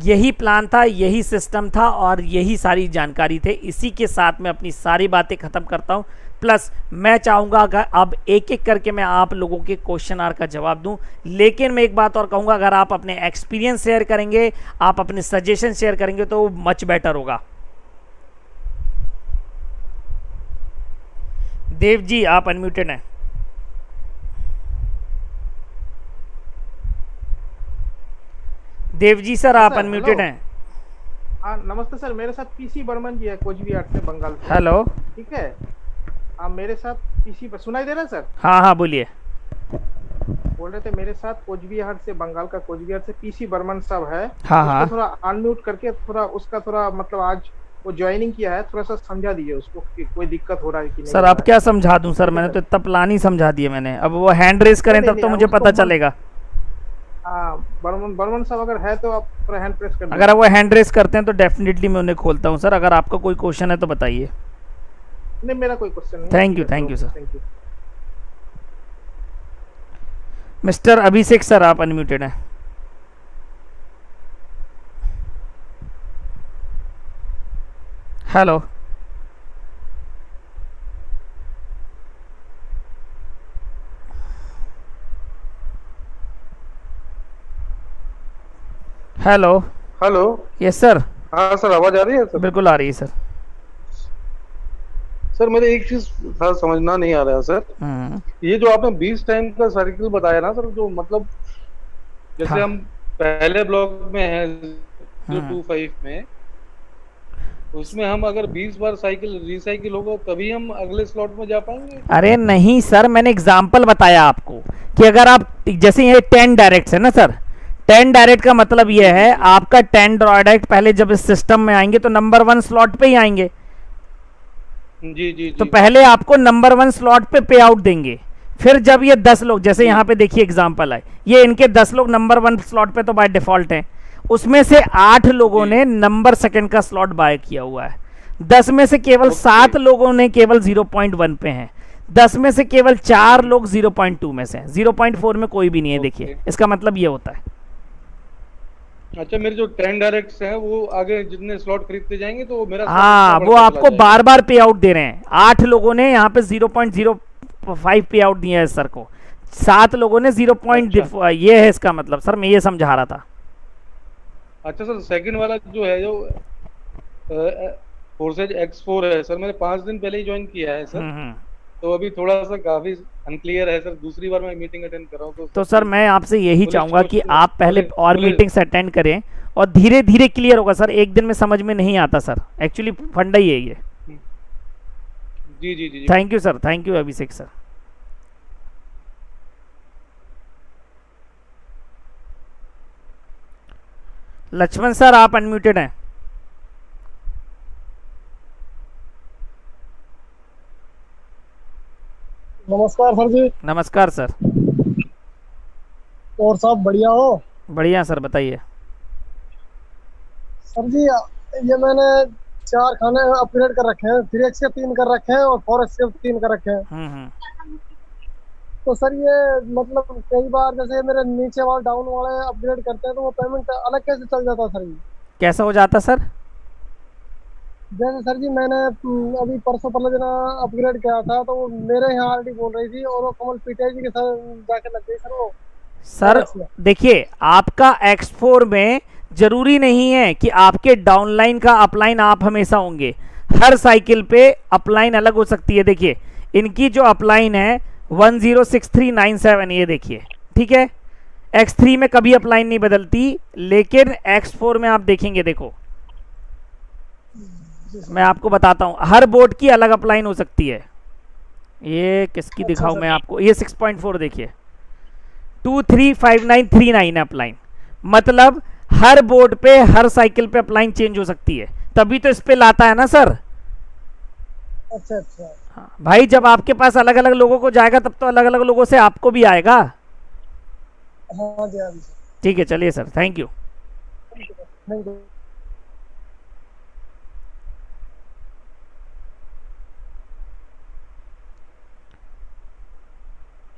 यही प्लान था, यही सिस्टम था और यही सारी जानकारी थे। इसी के साथ मैं अपनी सारी बातें खत्म करता हूं। प्लस मैं चाहूँगा अगर अब एक एक करके मैं आप लोगों के क्वेश्चन आर का जवाब दूं, लेकिन मैं एक बात और कहूँगा, अगर आप अपने एक्सपीरियंस शेयर करेंगे, आप अपने सजेशन शेयर करेंगे तो मच बेटर होगा। देव जी आप अनम्यूटेड हैं। देव जी सर आप अनम्यूटेड हैं। नमस्ते सर, मेरे साथ पीसी बर्मन जी है कोचबिहार से, बंगाल से। हेलो, ठीक है, आप मेरे साथ पीसी सुनाई दे रहा है सर? हाँ बोलिए। बोल रहे थे मेरे साथ कोचबिहार से, बंगाल का कोचबिहार से पीसी बर्मन साहब है। हाँ। थोड़ा अनम्यूट करके थोड़ा उसका थोड़ा मतलब आज वो ज्वाइनिंग किया है, थोड़ा सा समझा दीजिए उसको कि कोई दिक्कत हो रहा है कि नहीं। सर अब क्या समझा दूं सर, मैंने तो इतना प्लान ही समझा दिया मैंने। अब वो हैंड रेस करें तब तो मुझे पता चलेगा। बर्मन साहब अगर है तो आप थोड़ा हैंड प्रेस कर दीजिए। अगर वो हैंड रेस करते हैं तो डेफिनेटली मैं उन्हें खोलता हूं सर। अगर आपका कोई क्वेश्चन है तो बताइए। नहीं मेरा कोई क्वेश्चन नहीं। Thank you sir. Mister Abhishek sir आप अनम्यूटेड हैं। Hello hello hello. Yes sir. हाँ सर, आवाज आ रही है सर? बिल्कुल आ रही है सर। सर मेरे एक चीज था समझना नहीं आ रहा है सर। ये जो आपने 20 टाइम का सर्किल बताया ना सर, जो मतलब जैसे हाँ। हम पहले ब्लॉक में हैं जो हम्म 25 में, उसमें हम अगर 20 बार साइकिल रिसाइकिल होगा तभी हम अगले स्लॉट में जा पाएंगे। अरे नहीं सर, मैंने एग्जाम्पल बताया आपको कि अगर आप जैसे ये 10 डायरेक्ट है ना सर, 10 डायरेक्ट का मतलब ये है आपका 10 डायरेक्ट पहले जब इस सिस्टम में आएंगे तो नंबर 1 स्लॉट पे ही आएंगे। जी जी तो जी। पहले आपको नंबर 1 स्लॉट पे पे आउट देंगे, फिर जब ये 10 लोग, जैसे यहाँ पे देखिए एग्जाम्पल है, ये इनके 10 लोग नंबर 1 स्लॉट पे तो बाय डिफॉल्ट हैं, उसमें से 8 लोगों ने नंबर सेकंड का स्लॉट बाय किया हुआ है, 10 में से केवल 7 लोगों ने केवल 0.1 पे हैं, 10 में से केवल 4 लोग 0.2 में से हैं, 0.4 में कोई भी नहीं है। देखिए इसका मतलब ये होता है। अच्छा, मेरे जो 10 डायरेक्ट्स हैं वो आगे जितने स्लॉट खरीदते जाएंगे तो वो मेरा हाँ, वो आपको बार बार पे आउट दे रहे हैं। 8 लोगों ने यहाँ पे 0.05 पे आउट दिया है सर को, 7 लोगों ने 0. अच्छा। ये है इसका मतलब सर, मैं ये समझा रहा था। अच्छा सर, सेकंड वाला जो है जो फोर्सेज X4 है सर, मैंने 5 दिन पहले ही ज्वाइन किया है सर, तो अभी थोड़ा सा काफी अनक्लियर है सर। दूसरी बार मैं मीटिंग अटेंड कर रहा हूँ तो सर मैं आपसे यही चाहूंगा कि आप पहले और पुलिस मीटिंग्स अटेंड करें और धीरे धीरे क्लियर होगा सर, एक दिन में समझ में नहीं आता सर, एक्चुअली फंडा ही है ये। जी जी जी। Thank you sir, thank you Abhishek sir. Lakshman sir आप अनम्यूटेड हैं। नमस्कार सर जी। नमस्कार सर। और सब बढ़िया हो? बढ़िया सर, बताइए। सर जी ये मैंने 4 खाने अपग्रेड कर रखे हैं, 3x के 3 कर रखे हैं और 4x के 3 कर रखे हैं। तो सर ये मतलब कई बार जैसे मेरे नीचे वाले डाउन वाले अपग्रेड करते हैं तो वो पेमेंट अलग कैसे चल जाता है सर जी? कैसा हो जाता सर? जैसे सर जी मैंने अभी परसों पहले दिन अपग्रेड किया था तो मेरे यहाँ आरडी बोल रही थी और वो कमल पीटे जी के सर जाके लग गई सर वो। सर देखिए, आपका X4 में जरूरी नहीं है कि आपके डाउनलाइन का अपलाइन आप हमेशा होंगे, हर साइकिल पे अपलाइन अलग हो सकती है। देखिए इनकी जो अपलाइन है 106397, ये देखिए, ठीक है। X3 में कभी अपलाइन नहीं बदलती, लेकिन X4 में आप देखेंगे, देखो मैं आपको बताता हूं, हर बोर्ड की अलग अपलाइन हो सकती है। ये किसकी दिखाऊं मैं आपको, ये 6.4 देखिए, 235939 है अपलाइन, मतलब हर बोर्ड पे हर साइकिल पे अपलाइन चेंज हो सकती है, तभी तो इस पे लाता है ना सर। अच्छा अच्छा। हाँ भाई, जब आपके पास अलग अलग लोगों को जाएगा तब तो अलग अलग लोगों से आपको भी आएगा। हाँ जी हाँ जी। ठीक है, चलिए sir, thank you. Thank you.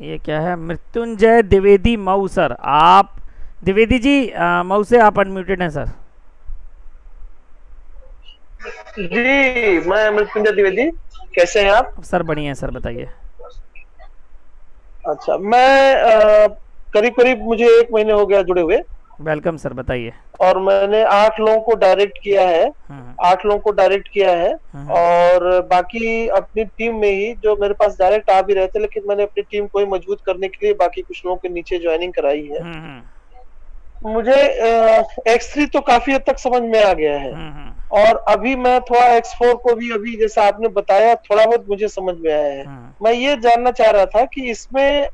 ये क्या है, मृत्युंजय द्विवेदी मऊ सर, आप द्विवेदी जी मऊ से आप अनम्यूटेड हैं सर। जी, मैं मृत्युंजय द्विवेदी, कैसे हैं आप? सर बढ़िया है सर, बताइए। अच्छा, मैं करीब करीब मुझे 1 महीने हो गया जुड़े हुए। वेलकम सर, बताइए। और मैंने 8 लोगों को डायरेक्ट किया है, 8 लोगों को डायरेक्ट किया है, और बाकी अपनी टीम में ही जो मेरे पास डायरेक्ट आ भी रहे थे, लेकिन मैंने अपनी टीम को ही मजबूत करने के लिए बाकी कुछ लोगों के नीचे ज्वाइनिंग कराई है। मुझे X3 तो काफी हद तक समझ में आ गया है, और अभी मैं थोड़ा X4 को भी अभी जैसा आपने बताया थोड़ा बहुत मुझे समझ में आया है। मैं ये जानना चाह रहा था कि इसमें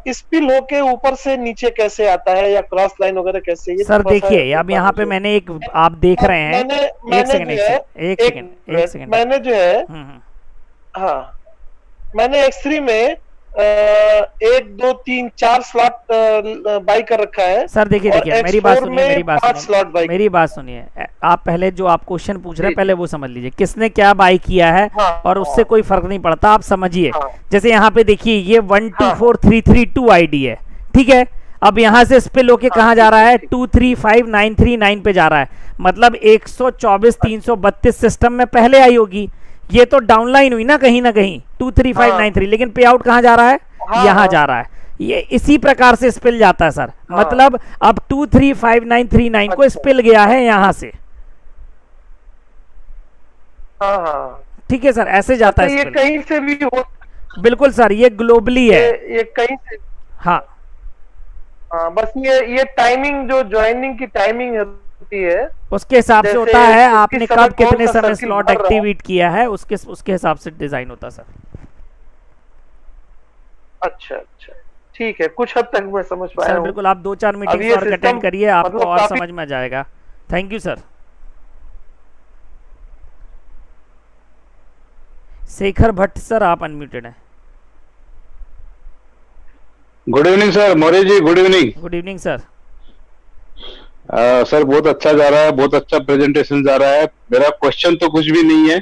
स्पिल होके ऊपर से नीचे कैसे आता है, या क्रॉस लाइन वगैरह कैसे? ये सर देखिए, अब यहाँ पे मैंने एक, आप देख रहे हैं, एक सेकंड, मैंने जो है, हाँ, मैंने X3 में 1 2 3 4 स्लॉट बाई कर रखा है। सर देखिए मेरी बात सुनिए, मेरी बात सुनिए, आप पहले जो आप क्वेश्चन पूछ रहे हैं पहले वो समझ लीजिए, किसने क्या बाई किया है, और उससे कोई फर्क नहीं पड़ता, आप समझिए। जैसे यहाँ पे देखिए, ये 124332 आईडी है, ठीक है। अब यहाँ से स्पिल होके कहाँ जा रहा है, 235939 पे जा रहा है, मतलब 124 332 सिस्टम में पहले आई होगी। ये तो डाउनलाइन हुई ना कहीं 23593, लेकिन पे आउट कहाँ जा रहा है, यहाँ जा रहा है। ये इसी प्रकार से स्पिल जाता है सर, मतलब अब 235939 को स्पिल गया है यहाँ से। ठीक है सर, ऐसे जाता है। ये कहीं से भी हो, बिल्कुल सर, ये ग्लोबली है, ये कहीं से। हाँ बस ये टाइमिंग जो ज्वाइनिंग की टाइमिंग होती है उसके हिसाब से होता है, आपने कब कितने समय स्लॉट एक्टिवेट किया है उसके हिसाब से डिजाइन होता है सर। अच्छा, ठीक है, कुछ हद तक मैं समझ पाया हूं। बिल्कुल, आप 2-4 मीटिंग्स और अटेंड करिए, आपको मतलब और समझ में जाएगा। Thank you sir. Shekhar Bhatt sir, आप अनम्यूटेड हैं। Good evening sir, Maurya ji, good evening. Good evening sir. Sir बहुत अच्छा जा रहा है, बहुत अच्छा प्रेजेंटेशन जा रहा है। मेरा क्वेश्चन तो कुछ भी नहीं है,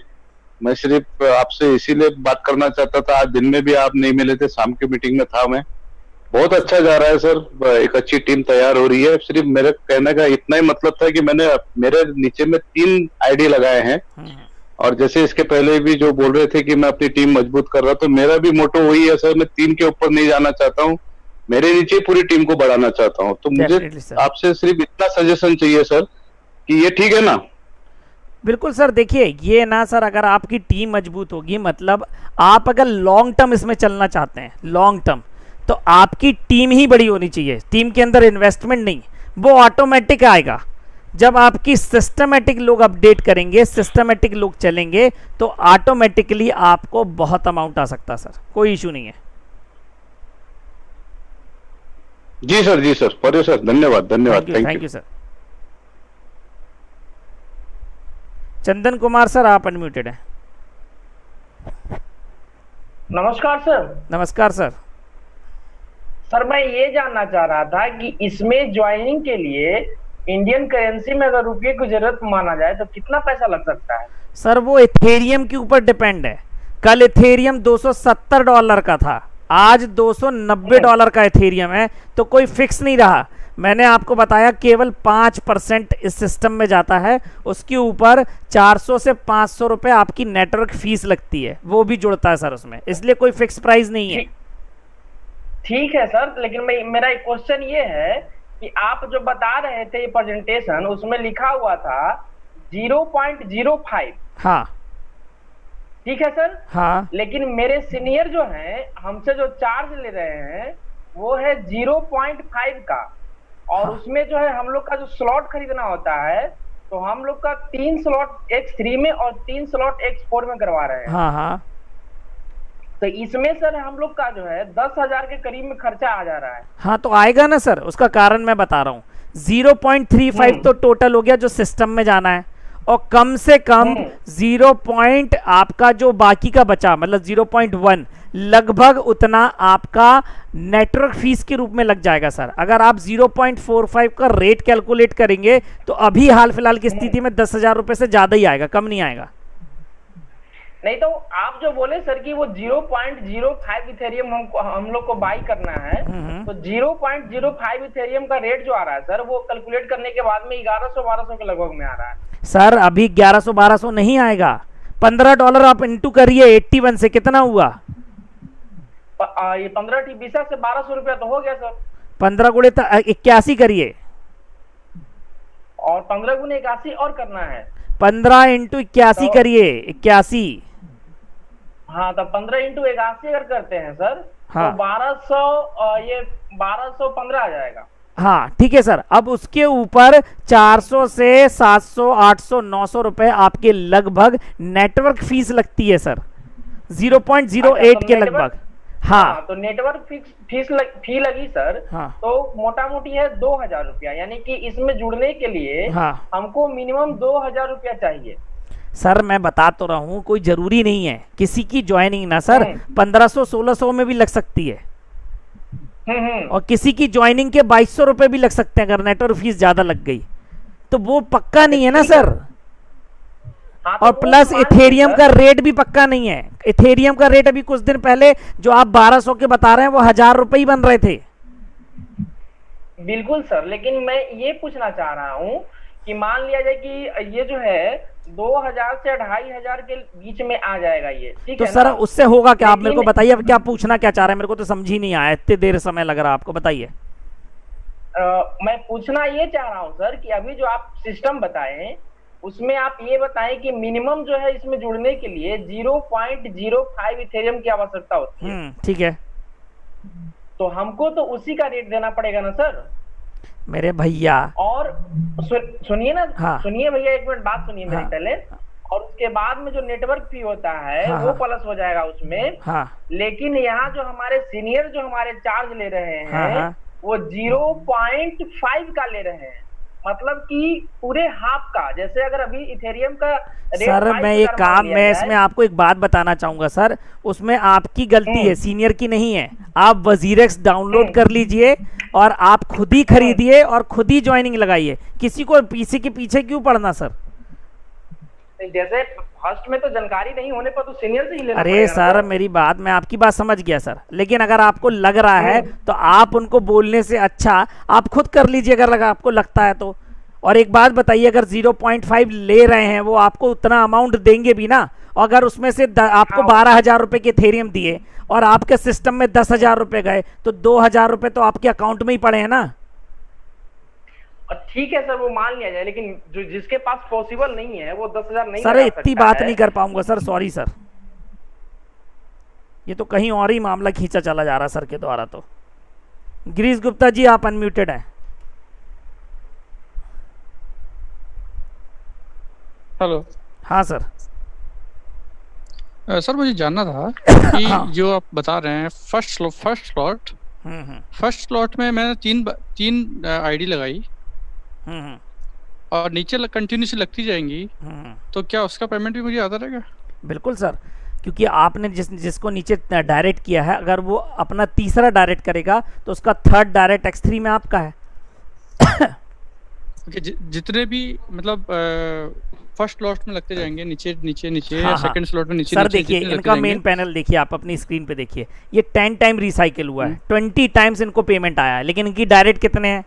मैं सिर्फ आपसे इसीलिए बात करना चाहता था, आज दिन में भी आप नहीं मिले थे, शाम की मीटिंग में था मैं। बहुत अच्छा जा रहा है सर, एक अच्छी टीम तैयार हो रही है। सिर्फ मेरे कहने का इतना ही मतलब था कि मैंने मेरे नीचे में 3 आईडी लगाए हैं, और जैसे इसके पहले भी जो बोल रहे थे कि मैं अपनी टीम मजबूत कर रहा, तो मेरा भी मोटो वही है सर, मैं 3 के ऊपर नहीं जाना चाहता हूँ, मेरे नीचे पूरी टीम को बढ़ाना चाहता हूँ। तो मुझे आपसे सिर्फ इतना सजेशन चाहिए सर कि ये ठीक है ना। बिल्कुल सर, देखिए ये ना सर, अगर आपकी टीम मजबूत होगी, मतलब आप अगर लॉन्ग टर्म इसमें चलना चाहते हैं, लॉन्ग टर्म, तो आपकी टीम ही बड़ी होनी चाहिए। टीम के अंदर इन्वेस्टमेंट नहीं, वो ऑटोमेटिक आएगा जब आपकी सिस्टमेटिक लोग अपडेट करेंगे, सिस्टमेटिक लोग चलेंगे, तो ऑटोमेटिकली आपको बहुत अमाउंट आ सकता है सर, कोई इशू नहीं है। जी सर, पर सर धन्यवाद, thank you sir. Chandan Kumar sir, आप अनम्यूटेड हैं। नमस्कार सर। नमस्कार सर। सर मैं ये जानना चाह रहा था कि इसमें ज्वाइनिंग के लिए इंडियन करेंसी में अगर रुपये की जरूरत माना जाए तो कितना पैसा लग सकता है? सर वो इथेरियम के ऊपर डिपेंड है। कल इथेरियम $270 का था, आज $290 का इथेरियम है, तो कोई फिक्स नहीं रहा। मैंने आपको बताया केवल 5% इस सिस्टम में जाता है, उसके ऊपर 400 से 500 रुपए आपकी नेटवर्क फीस लगती है, वो भी जुड़ता है सर उसमें, इसलिए कोई फिक्स प्राइस नहीं है। ठीक है सर, लेकिन मेरा एक क्वेश्चन ये है कि आप जो बता रहे थे ये प्रेजेंटेशन, उसमें लिखा हुआ था 0.05। हाँ ठीक है सर। हाँ, लेकिन मेरे सीनियर जो हैं हमसे जो चार्ज ले रहे हैं वो है 0.5 का, और हाँ। उसमें जो है हम लोग का जो स्लॉट खरीदना होता है, तो हम लोग का 3 स्लॉट X3 में और 3 स्लॉट X4 में करवा रहे हैं। हाँ हाँ, तो इसमें सर हम लोग का जो है 10,000 के करीब में खर्चा आ जा रहा है। हाँ तो आएगा ना सर, उसका कारण मैं बता रहा हूँ। 0.35 तो टोटल हो गया जो सिस्टम में जाना है, और कम से कम 0. आपका जो बाकी का बचा, मतलब 0.1, लगभग उतना आपका नेटवर्क फीस के रूप में लग जाएगा सर। अगर आप 0.45 का रेट कैलकुलेट करेंगे तो अभी हाल फिलहाल की स्थिति में 10,000 रुपए से ज्यादा ही आएगा, कम नहीं आएगा। नहीं तो आप जो बोले सर कि वो 0.05 इथेरियम हम लोग को बाई करना है, तो 0.05 इथेरियम का रेट जो आ रहा है सर, वो कैलकुलेट करने के बाद में 1100-1200 के लगभग में आ रहा है सर। अभी 1100-1200 नहीं आएगा, $15 आप इंटू करिए 81 से, कितना हुआ? ये 15 20 से 1200 रुपया तो हो गया सर। 15 गुणे 81 करिए, और 15 गुणे 81 और करना है। 15 इंटू 81 करिए, 81। हाँ तो 15 इंटू 81 अगर करते हैं सर, हाँ। तो 1200, ये 1215 आ जाएगा। हाँ ठीक है सर। अब उसके ऊपर 400 से 700, 800, 900 रुपए आपके लगभग नेटवर्क फीस लगती है सर, 0.08 के लगभग। हाँ तो नेटवर्क फी लगी सर। हाँ। तो मोटा मोटी है 2,000 रुपया, यानी कि इसमें जुड़ने के लिए हाँ। हमको मिनिमम 2,000 रुपया चाहिए। सर मैं बता तो रहा हूँ, कोई जरूरी नहीं है किसी की ज्वाइनिंग ना सर, 1500-1600 में भी लग सकती है, और किसी की ज्वाइनिंग के 2200 रुपए भी लग सकते हैं अगर नेटवर्क फीस ज्यादा लग गई, तो वो पक्का नहीं है ना सर। हाँ, और प्लस इथेरियम का रेट भी पक्का नहीं है। इथेरियम का रेट अभी कुछ दिन पहले जो आप 1200 के बता रहे हैं वो 1,000 रुपए ही बन रहे थे। बिल्कुल सर, लेकिन मैं ये पूछना चाह रहा हूँ कि मान लिया जाए कि ये जो है 2000 से 2500 के बीच में आ जाएगा ये, ठीक तो है सर ना? उससे होगा क्या? आप मेरे को लेकिन बताइए, अब क्या पूछना क्या चाह रहे हैं? मेरे को तो समझ ही नहीं आया, इतने देर समय लग रहा है आपको, बताइए। मैं पूछना ये चाह रहा हूँ सर कि अभी जो आप सिस्टम बताए उसमें आप ये बताएं कि मिनिमम जो है इसमें जुड़ने के लिए 0.05 इथेरियम की आवश्यकता होती है। ठीक है, तो हमको तो उसी का रेट देना पड़ेगा ना सर मेरे भैया। और सुनिए ना, हाँ। सुनिए भैया, एक मिनट बात सुनिए मेरी हाँ। पहले। और उसके बाद में जो नेटवर्क फी होता है हाँ, वो हाँ। प्लस हो जाएगा उसमें। हाँ लेकिन यहाँ जो हमारे सीनियर जो हमारे चार्ज ले रहे हैं, हाँ, हाँ। वो 0.5 का ले रहे हैं, मतलब कि पूरे हाफ का। जैसे अगर अभी इथेरियम का रेट सर मैं एक काम, मैं इसमें आपको एक बात बताना चाहूंगा सर, उसमें आपकी गलती है, सीनियर की नहीं है। आप वजीरेक्स डाउनलोड कर लीजिए और आप खुद ही खरीदिए और खुद ही ज्वाइनिंग लगाइए, किसी को पीसी के पीछे क्यों पड़ना सर? जैसे फर्स्ट में तो जानकारी नहीं होने पर तो सीनियर से ही लेना अरे पड़ेगा सर, मेरी बात, मैं आपकी बात समझ गया सर, लेकिन अगर आपको लग रहा है तो आप उनको बोलने से अच्छा आप खुद कर लीजिए, अगर आपको लगता है तो। और एक बात बताइए, अगर 0.5 ले रहे हैं वो आपको उतना अमाउंट देंगे भी ना, और अगर उसमें से आपको 12,000 रुपए के इथेरियम दिए और आपके सिस्टम में 10,000 रुपए गए, तो 2,000 रुपए तो आपके अकाउंट में ही पड़े हैं ना। ठीक है सर, वो मान लिया जाए, लेकिन जो जिसके पास पॉसिबल नहीं है वो 10,000 नहीं सर लगा इतनी सकता बात है। नहीं कर पाऊंगा सर, सॉरी सर, ये तो कहीं और ही मामला खींचा चला जा रहा सर के द्वारा। तो गिरीश गुप्ता जी आप अनम्यूटेड हैं। हेलो। हाँ सर। सर मुझे जानना था कि जो आप बता रहे हैं फर्स्ट स्लॉट में मैंने तीन आईडी लगाई और नीचे कंटिन्यूसली लगती जाएंगी, तो क्या उसका पेमेंट भी मुझे आता रहेगा? बिल्कुल सर, क्योंकि आपने जिसको नीचे डायरेक्ट किया है, अगर वो अपना तीसरा डायरेक्ट करेगा तो उसका थर्ड डायरेक्ट X3 में आपका है। जितने भी मतलब फर्स्ट स्लॉट में लगते जाएंगे नीचे नीचे नीचे, हाँ, सेकंड स्लॉट में नीचे सर नीचे, देखिए इनका मेन पैनल देखिए, आप अपनी स्क्रीन पे देखिए, ये 10 टाइम रिसाइकिल हुआ है, 20 टाइम्स इनको पेमेंट आया है, लेकिन इनकी डायरेक्ट कितने हैं?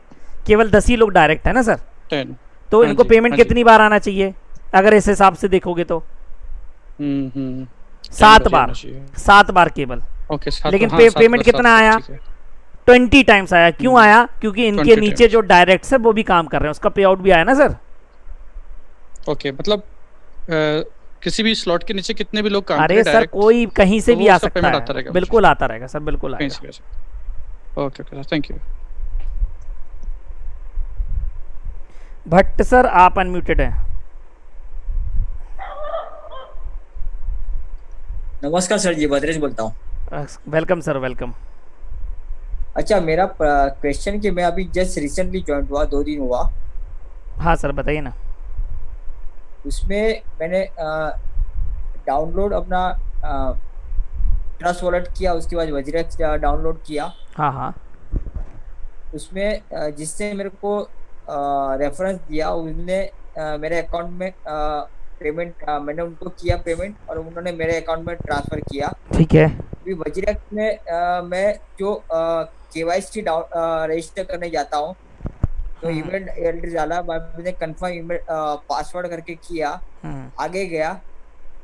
केवल 10 ही लोग डायरेक्ट है ना सर। 10। तो इनको पेमेंट कितनी बार आना चाहिए अगर इस हिसाब से देखोगे तो? 7 बार, 7 बार केवल। लेकिन पेमेंट कितना आया? 20 टाइम्स आया। क्यों आया? क्योंकि इनके नीचे जो डायरेक्ट है वो भी काम कर रहे हैं, उसका पे आउट भी आया ना सर। ओके, मतलब किसी भी स्लॉट के नीचे कितने भी लोग काम अरे सर कोई कहीं से भी आ सकता है, बिल्कुल आता रहेगा सर, बिल्कुल आएगा। Okay okay, thank you. Bhatt sir आप अनम्यूटेड हैं। नमस्कार सर जी, भद्रेश बोलता हूँ। Welcome sir, welcome. अच्छा, मेरा क्वेश्चन कि मैं अभी जस्ट रिसेंटली ज्वाइन हुआ, 2 दिन हुआ। हाँ सर बताइए ना। उसमें मैंने डाउनलोड अपना ट्रस्ट वॉलेट किया, उसके बाद वजीरेक्स डाउनलोड किया। हाँ हाँ। उसमें जिससे मेरे को रेफरेंस दिया, उसने मेरे अकाउंट में पेमेंट, मैंने उनको किया पेमेंट और उन्होंने मेरे अकाउंट में ट्रांसफर किया। ठीक है। अभी वजीरेक्स में मैं जो KYC रजिस्टर करने जाता हूँ तो ईमेल एड्रेस डाला, मैंने कंफर्म ईमेल पासवर्ड करके किया, आगे गया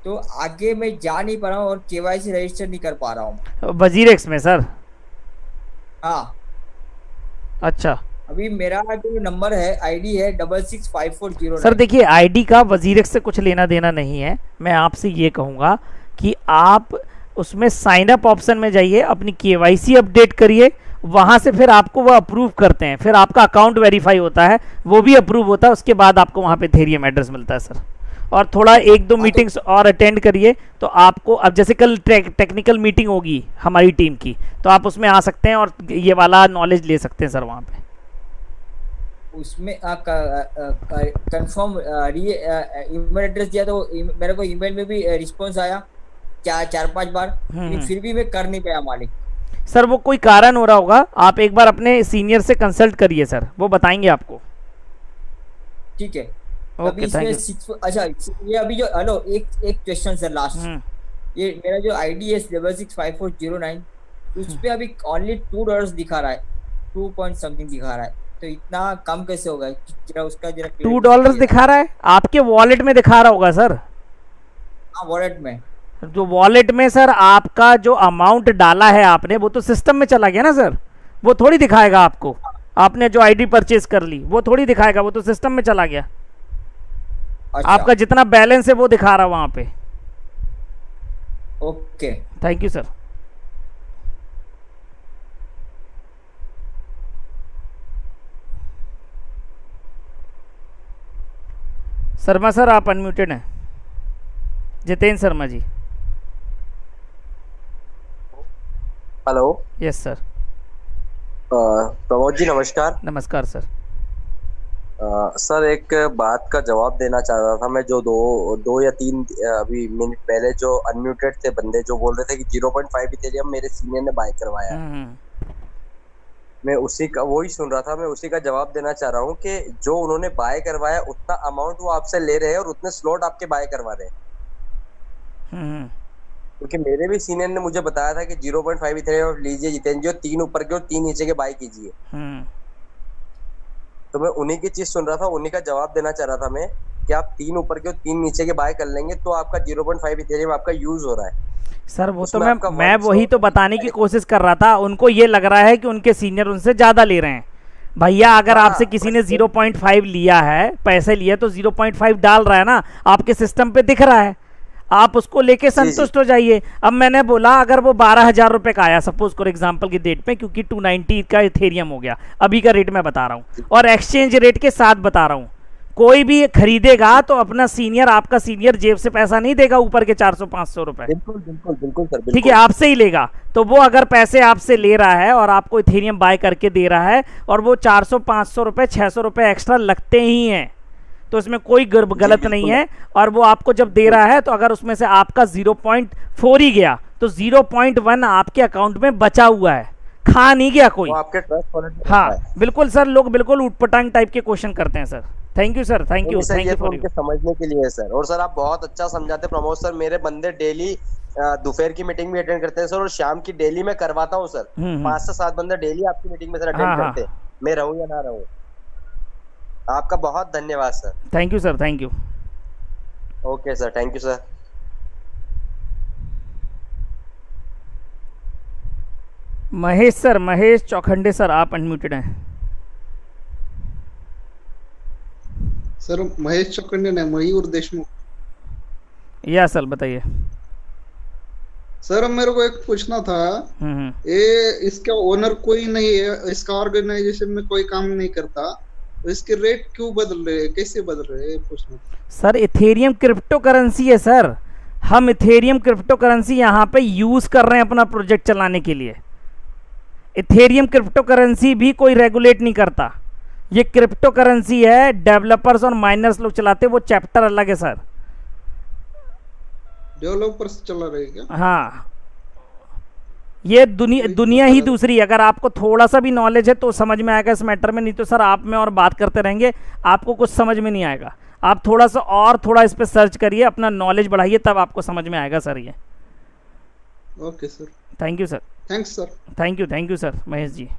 तो आगे मैं जा नहीं पा रहा हूँ और KYC रजिस्टर नहीं कर पा रहा हूँ वजीरेक्स में सर। हाँ अच्छा, अभी मेरा जो नंबर है आईडी है 665409। सर देखिए आईडी का वजीरेक्स से कुछ लेना देना नहीं है। मैं आपसे ये कहूँगा कि आप उसमें साइन अप ऑप्शन में जाइए, अपनी KYC अपडेट करिए, वहाँ से फिर आपको वो अप्रूव करते हैं, फिर आपका अकाउंट वेरीफाई होता है, वो भी अप्रूव होता है, उसके बाद आपको वहाँ पे इथेरियम एड्रेस मिलता है सर। और थोड़ा 1-2 मीटिंग्स और अटेंड करिए तो आपको, अब जैसे कल टेक्निकल मीटिंग होगी हमारी टीम की, तो आप उसमें आ सकते हैं और ये वाला नॉलेज ले सकते हैं सर वहाँ पे। उसमें कंफर्म ईमेल एड्रेस दिया तो मेरे को ईमेल में भी रिस्पॉन्स आया 4-5 बार, फिर भी मैं कर नहीं पाया मालिक। सर वो कोई कारण हो रहा होगा, आप एक बार अपने सीनियर से कंसल्ट करिए सर, वो बताएंगे आपको। ठीक है, अभी इसमें अच्छा ये अभी जो हेलो एक क्वेश्चन सर लास्ट, ये मेरा जो आईडी है 665409 उस पे अभी ओनली $2 दिखा रहा है, 2 पॉइंट समथिंग दिखा रहा है, तो इतना कम कैसे होगा? जरा उसका जरा $2 दिखा रहा है आपके वॉलेट में, दिखा रहा होगा सर। हाँ वॉलेट में, जो वॉलेट में सर आपका जो अमाउंट डाला है आपने, वो तो सिस्टम में चला गया ना सर, वो थोड़ी दिखाएगा आपको। आपने जो आईडी परचेज कर ली वो थोड़ी दिखाएगा, वो तो सिस्टम में चला गया। अच्छा। आपका जितना बैलेंस है वो दिखा रहा वहां पे। Okay, thank you sir. Sharma sir आप अनम्यूटेड हैं। Jitendra Sharma ji. Hello. Yes sir. Pramod ji नमस्कार। नमस्कार सर। सर एक बात का जवाब देना चाह रहा था मैं, जो दो या तीन अभी मिनट पहले जो अनम्यूटेड थे बंदे जो बोल रहे थे कि 0.5 इथेरियम मेरे सीनियर ने बाय करवाया। मैं उसी का वही सुन रहा था, मैं उसी का जवाब देना चाह रहा हूँ कि जो उन्होंने बाय करवाया उतना अमाउंट वो आपसे ले रहे हैं और उतने स्लॉट आपके बाय करवा रहे हैं। क्योंकि मेरे भी सीनियर ने मुझे बताया था कि 0.5 इथेरियम लीजिए जितेंद्र जी, 3 ऊपर के और 3 नीचे के बाय कीजिए। तो मैं उन्हीं की चीज सुन रहा था, उन्हीं का जवाब देना चाह रहा था मैं कि आप 3 ऊपर के और 3 नीचे के बाय कर लेंगे तो आपका 0.5 इथेरियम आपका यूज हो रहा है सर। वो तो मैं वही तो बताने की कोशिश कर रहा था। उनको ये लग रहा है कि उनके सीनियर उनसे ज्यादा ले रहे हैं। भैया अगर आपसे किसी ने 0.5 लिया है, पैसे लिए, तो 0.5 डाल रहा है ना, आपके सिस्टम पे दिख रहा है, आप उसको लेके संतुष्ट हो जाइए। अब मैंने बोला अगर वो 12,000 रुपए का आया सपोज फॉर एग्जांपल की डेट में, क्योंकि 290 का इथेरियम हो गया, अभी का रेट मैं बता रहा हूँ और एक्सचेंज रेट के साथ बता रहा हूँ। कोई भी खरीदेगा तो अपना सीनियर, आपका सीनियर जेब से पैसा नहीं देगा ऊपर के 400-500 रुपए। बिल्कुल बिल्कुल बिल्कुल सर, ठीक है, आपसे ही लेगा। तो वो अगर पैसे आपसे ले रहा है और आपको इथेरियम बाय करके दे रहा है और वो 400-500 रुपए 600 रुपए एक्स्ट्रा लगते ही हैं, तो इसमें कोई गलत नहीं है। और वो आपको जब दे रहा है तो अगर उसमें से आपका 0.4 ही गया तो 0.1 आपके अकाउंट में बचा हुआ है, खा नहीं गया कोई। आपके ट्रस्ट। हाँ बिल्कुल सर, लोग बिल्कुल उटपटांग टाइप के क्वेश्चन करते हैं sir. Thank you sir, thank you for उनके समझने के लिए सर। और सर आप बहुत अच्छा समझाते प्रमोद सर। मेरे बंदे डेली दोपहर की मीटिंग भी अटेंड करते हैं सर, और शाम की डेली मैं करवाता हूँ सर। 5 से 7 बंदे डेली आपकी मीटिंग में सर अटेंड करते हैं, मैं रहूं या ना रहूं। आपका बहुत धन्यवाद sir. Thank you sir, thank you. Okay sir, thank you sir. Mahesh sir, Mahesh Chaukhande sir आप अनम्यूटेड हैं। सर महेश चौखंडे ने, मयूर देशमुख। या सर बताइए। सर मेरे को एक पूछना था, ये इसका ओनर कोई नहीं है, इसका ऑर्गेनाइजेशन में कोई काम नहीं करता, तो इसके रेट क्यों बदल रहे हैं, कैसे बदल रहे हैं पूछना। सर इथेरियम क्रिप्टो करेंसी है सर। हम इथेरियम क्रिप्टो करेंसी यहाँ पे यूज कर रहे हैं अपना प्रोजेक्ट चलाने के लिए। इथेरियम क्रिप्टो करेंसी भी कोई रेगुलेट नहीं करता। ये क्रिप्टो करेंसी है, डेवलपर्स और माइनर्स लोग चलाते हैं, वो चैप्टर अलग है सर। डेवलपर्स चला रहे क्या? हाँ, ये दुनिया ही दूसरी। अगर आपको थोड़ा सा भी नॉलेज है तो समझ में आएगा इस मैटर में, नहीं तो सर आप में और बात करते रहेंगे, आपको कुछ समझ में नहीं आएगा। आप थोड़ा सा और थोड़ा इस पे सर्च करिए, अपना नॉलेज बढ़ाइए, तब आपको समझ में आएगा सर ये। Okay sir, thank you sir. Thanks sir. Thank you sir Mahesh ji.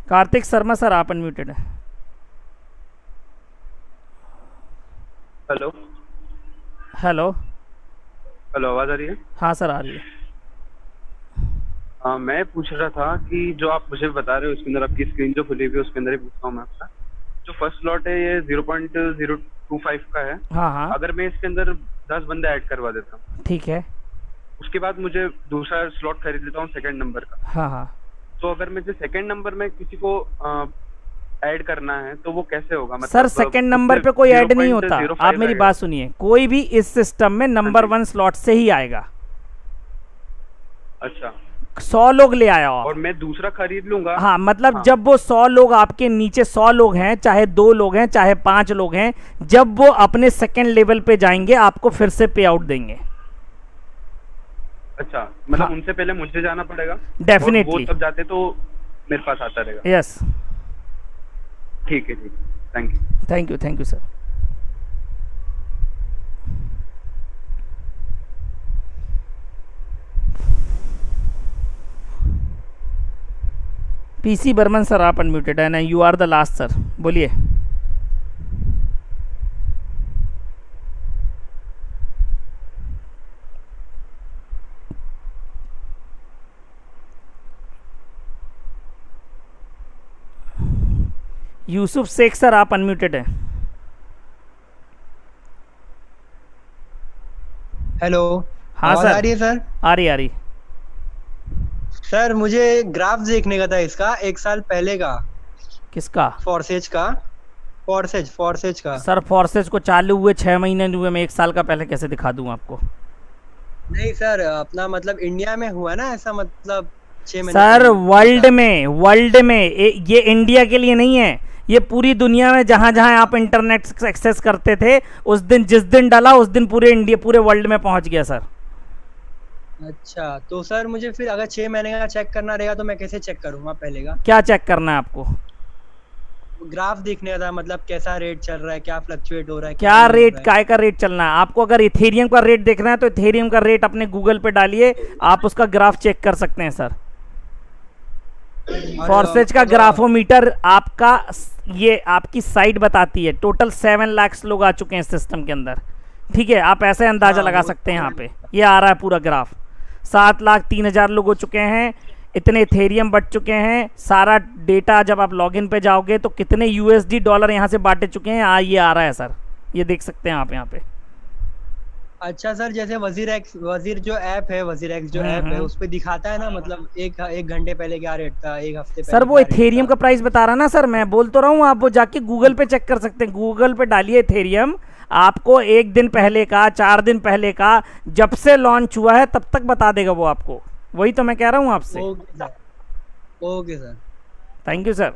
Kartik Sharma sir आप अनम्यूटेड हैं। हेलो हेलो हेलो, आवाज आ रही है? हाँ सर आ रही है। मैं पूछ रहा था कि जो आप मुझे बता रहे हो उसके अंदर आपकी स्क्रीन जो खुली हुई है उसके अंदर ही पूछता हूँ मैं आपसे। जो फर्स्ट स्लॉट है ये 0.025 का है। हाँ। अगर मैं इसके अंदर 10 बंदे ऐड करवा देता हूँ, ठीक है, उसके बाद मुझे दूसरा स्लॉट खरीद लेता हूँ सेकंड नंबर का। हाँ। तो अगर मुझे सेकंड नंबर में किसी को ऐड करना है तो वो कैसे होगा? मतलब सर सेकंड नंबर पे कोई ऐड नहीं होता। आप मेरी बात सुनिए, कोई भी इस सिस्टम में नंबर 1 स्लॉट से ही आएगा। अच्छा, 100 लोग ले आया और मैं दूसरा खरीद लूंगा। हाँ मतलब जब वो 100 लोग आपके नीचे 100 लोग हैं, चाहे 2 लोग हैं, चाहे 5 लोग हैं, जब वो अपने सेकंड लेवल पे जाएंगे आपको फिर से पे आउट देंगे। अच्छा, मतलब उनसे पहले मुझे जाना पड़ेगा? डेफिनेटली। वो तब जाते तो मेरे पास आता रहेगा? यस। ठीक है, thank you sir. PC Burman sir आप अनम्यूटेड है ना, you are the last sir, बोलिए। यूसुफ शेख सर आप अनम्यूटेड हैं। हेलो, हाँ आवाज सर, आ रही है सर? आ रही। सर मुझे ग्राफ देखने का था इसका 1 साल पहले का। किसका? फोर्सेज का। फोर्सेज का सर फोर्सेज को चालू हुए 6 महीने हुए, मैं 1 साल का पहले कैसे दिखा दूं आपको? नहीं सर, अपना मतलब इंडिया में हुआ ना ऐसा, मतलब 6 महीने सर वर्ल्ड में ये इंडिया के लिए नहीं है, ये पूरी दुनिया में जहां जहां आप इंटरनेट एक्सेस करते थे उस दिन, जिस दिन डाला उस दिन पूरे इंडिया, पूरे वर्ल्ड में पहुंच गया सर। अच्छा, तो सर मुझे फिर अगर 6 महीने का चेक करना रहेगा तो मैं कैसे चेक करूंगा पहले का? क्या चेक करना है आपको? ग्राफ देखने का था, मतलब कैसा रेट चल रहा है, क्या फ्लक्चुएट हो रहा है, क्या रेट, काय का रेट चलना है आपको? अगर इथेरियम का रेट देखना है तो इथेरियम का रेट अपने गूगल पे डालिए, आप उसका ग्राफ चेक कर सकते हैं सर। फोर्सेज का ग्राफोमीटर आपका, ये आपकी साइट बताती है, टोटल 7 लाख लोग आ चुके हैं सिस्टम के अंदर, ठीक है? आप ऐसे अंदाजा लगा सकते हैं, यहाँ पे ये आ रहा है पूरा ग्राफ, 7,03,000 लोग हो चुके हैं, इतने इथेरियम बढ़ चुके हैं, सारा डेटा जब आप लॉगिन पे जाओगे तो कितने यूएसडी डॉलर यहाँ से बांटे चुके हैं, ये आ रहा है सर, ये देख सकते हैं आप यहाँ पे। अच्छा सर, जैसे वजीर जो ऐप है, वजीर एक्स जो ऐप है, उस पे दिखाता है ना, मतलब एक घंटे पहले क्या रेट था, एक हफ्ते पहले सर वो इथेरियम का प्राइस बता रहा ना सर, मैं बोल तो रहा हूँ, आप वो जाके गूगल पे चेक कर सकते हैं, गूगल पे डालिए इथेरियम, आपको 1 दिन पहले का, 4 दिन पहले का, जब से लॉन्च हुआ है तब तक बता देगा वो आपको, वही तो मैं कह रहा हूँ आपसे। Okay sir, thank you sir.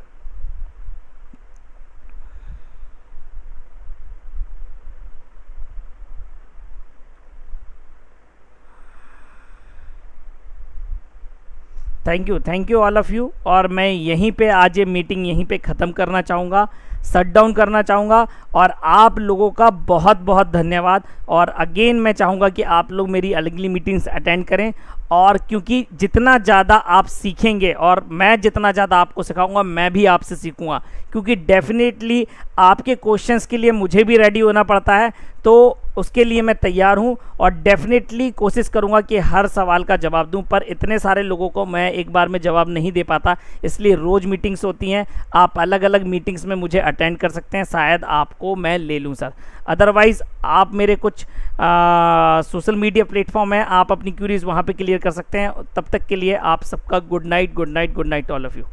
Thank you all of you. और मैं यहीं पे आज ये मीटिंग यहीं पे ख़त्म करना चाहूँगा, शट डाउन करना चाहूँगा, और आप लोगों का बहुत बहुत धन्यवाद। और अगेन मैं चाहूँगा कि आप लोग मेरी अगली मीटिंग्स अटेंड करें, और क्योंकि जितना ज़्यादा आप सीखेंगे और मैं जितना ज़्यादा आपको सिखाऊंगा, मैं भी आपसे सीखूंगा, क्योंकि डेफिनेटली आपके क्वेश्चंस के लिए मुझे भी रेडी होना पड़ता है, तो उसके लिए मैं तैयार हूं और डेफिनेटली कोशिश करूंगा कि हर सवाल का जवाब दूं, पर इतने सारे लोगों को मैं एक बार में जवाब नहीं दे पाता, इसलिए रोज़ मीटिंग्स होती हैं, आप अलग अलग मीटिंग्स में मुझे अटेंड कर सकते हैं, शायद आपको मैं ले लूं सर। अदरवाइज़ आप मेरे कुछ सोशल मीडिया प्लेटफॉर्म है, आप अपनी क्यूरीज वहाँ पे क्लियर कर सकते हैं। तब तक के लिए आप सबका good night all of you.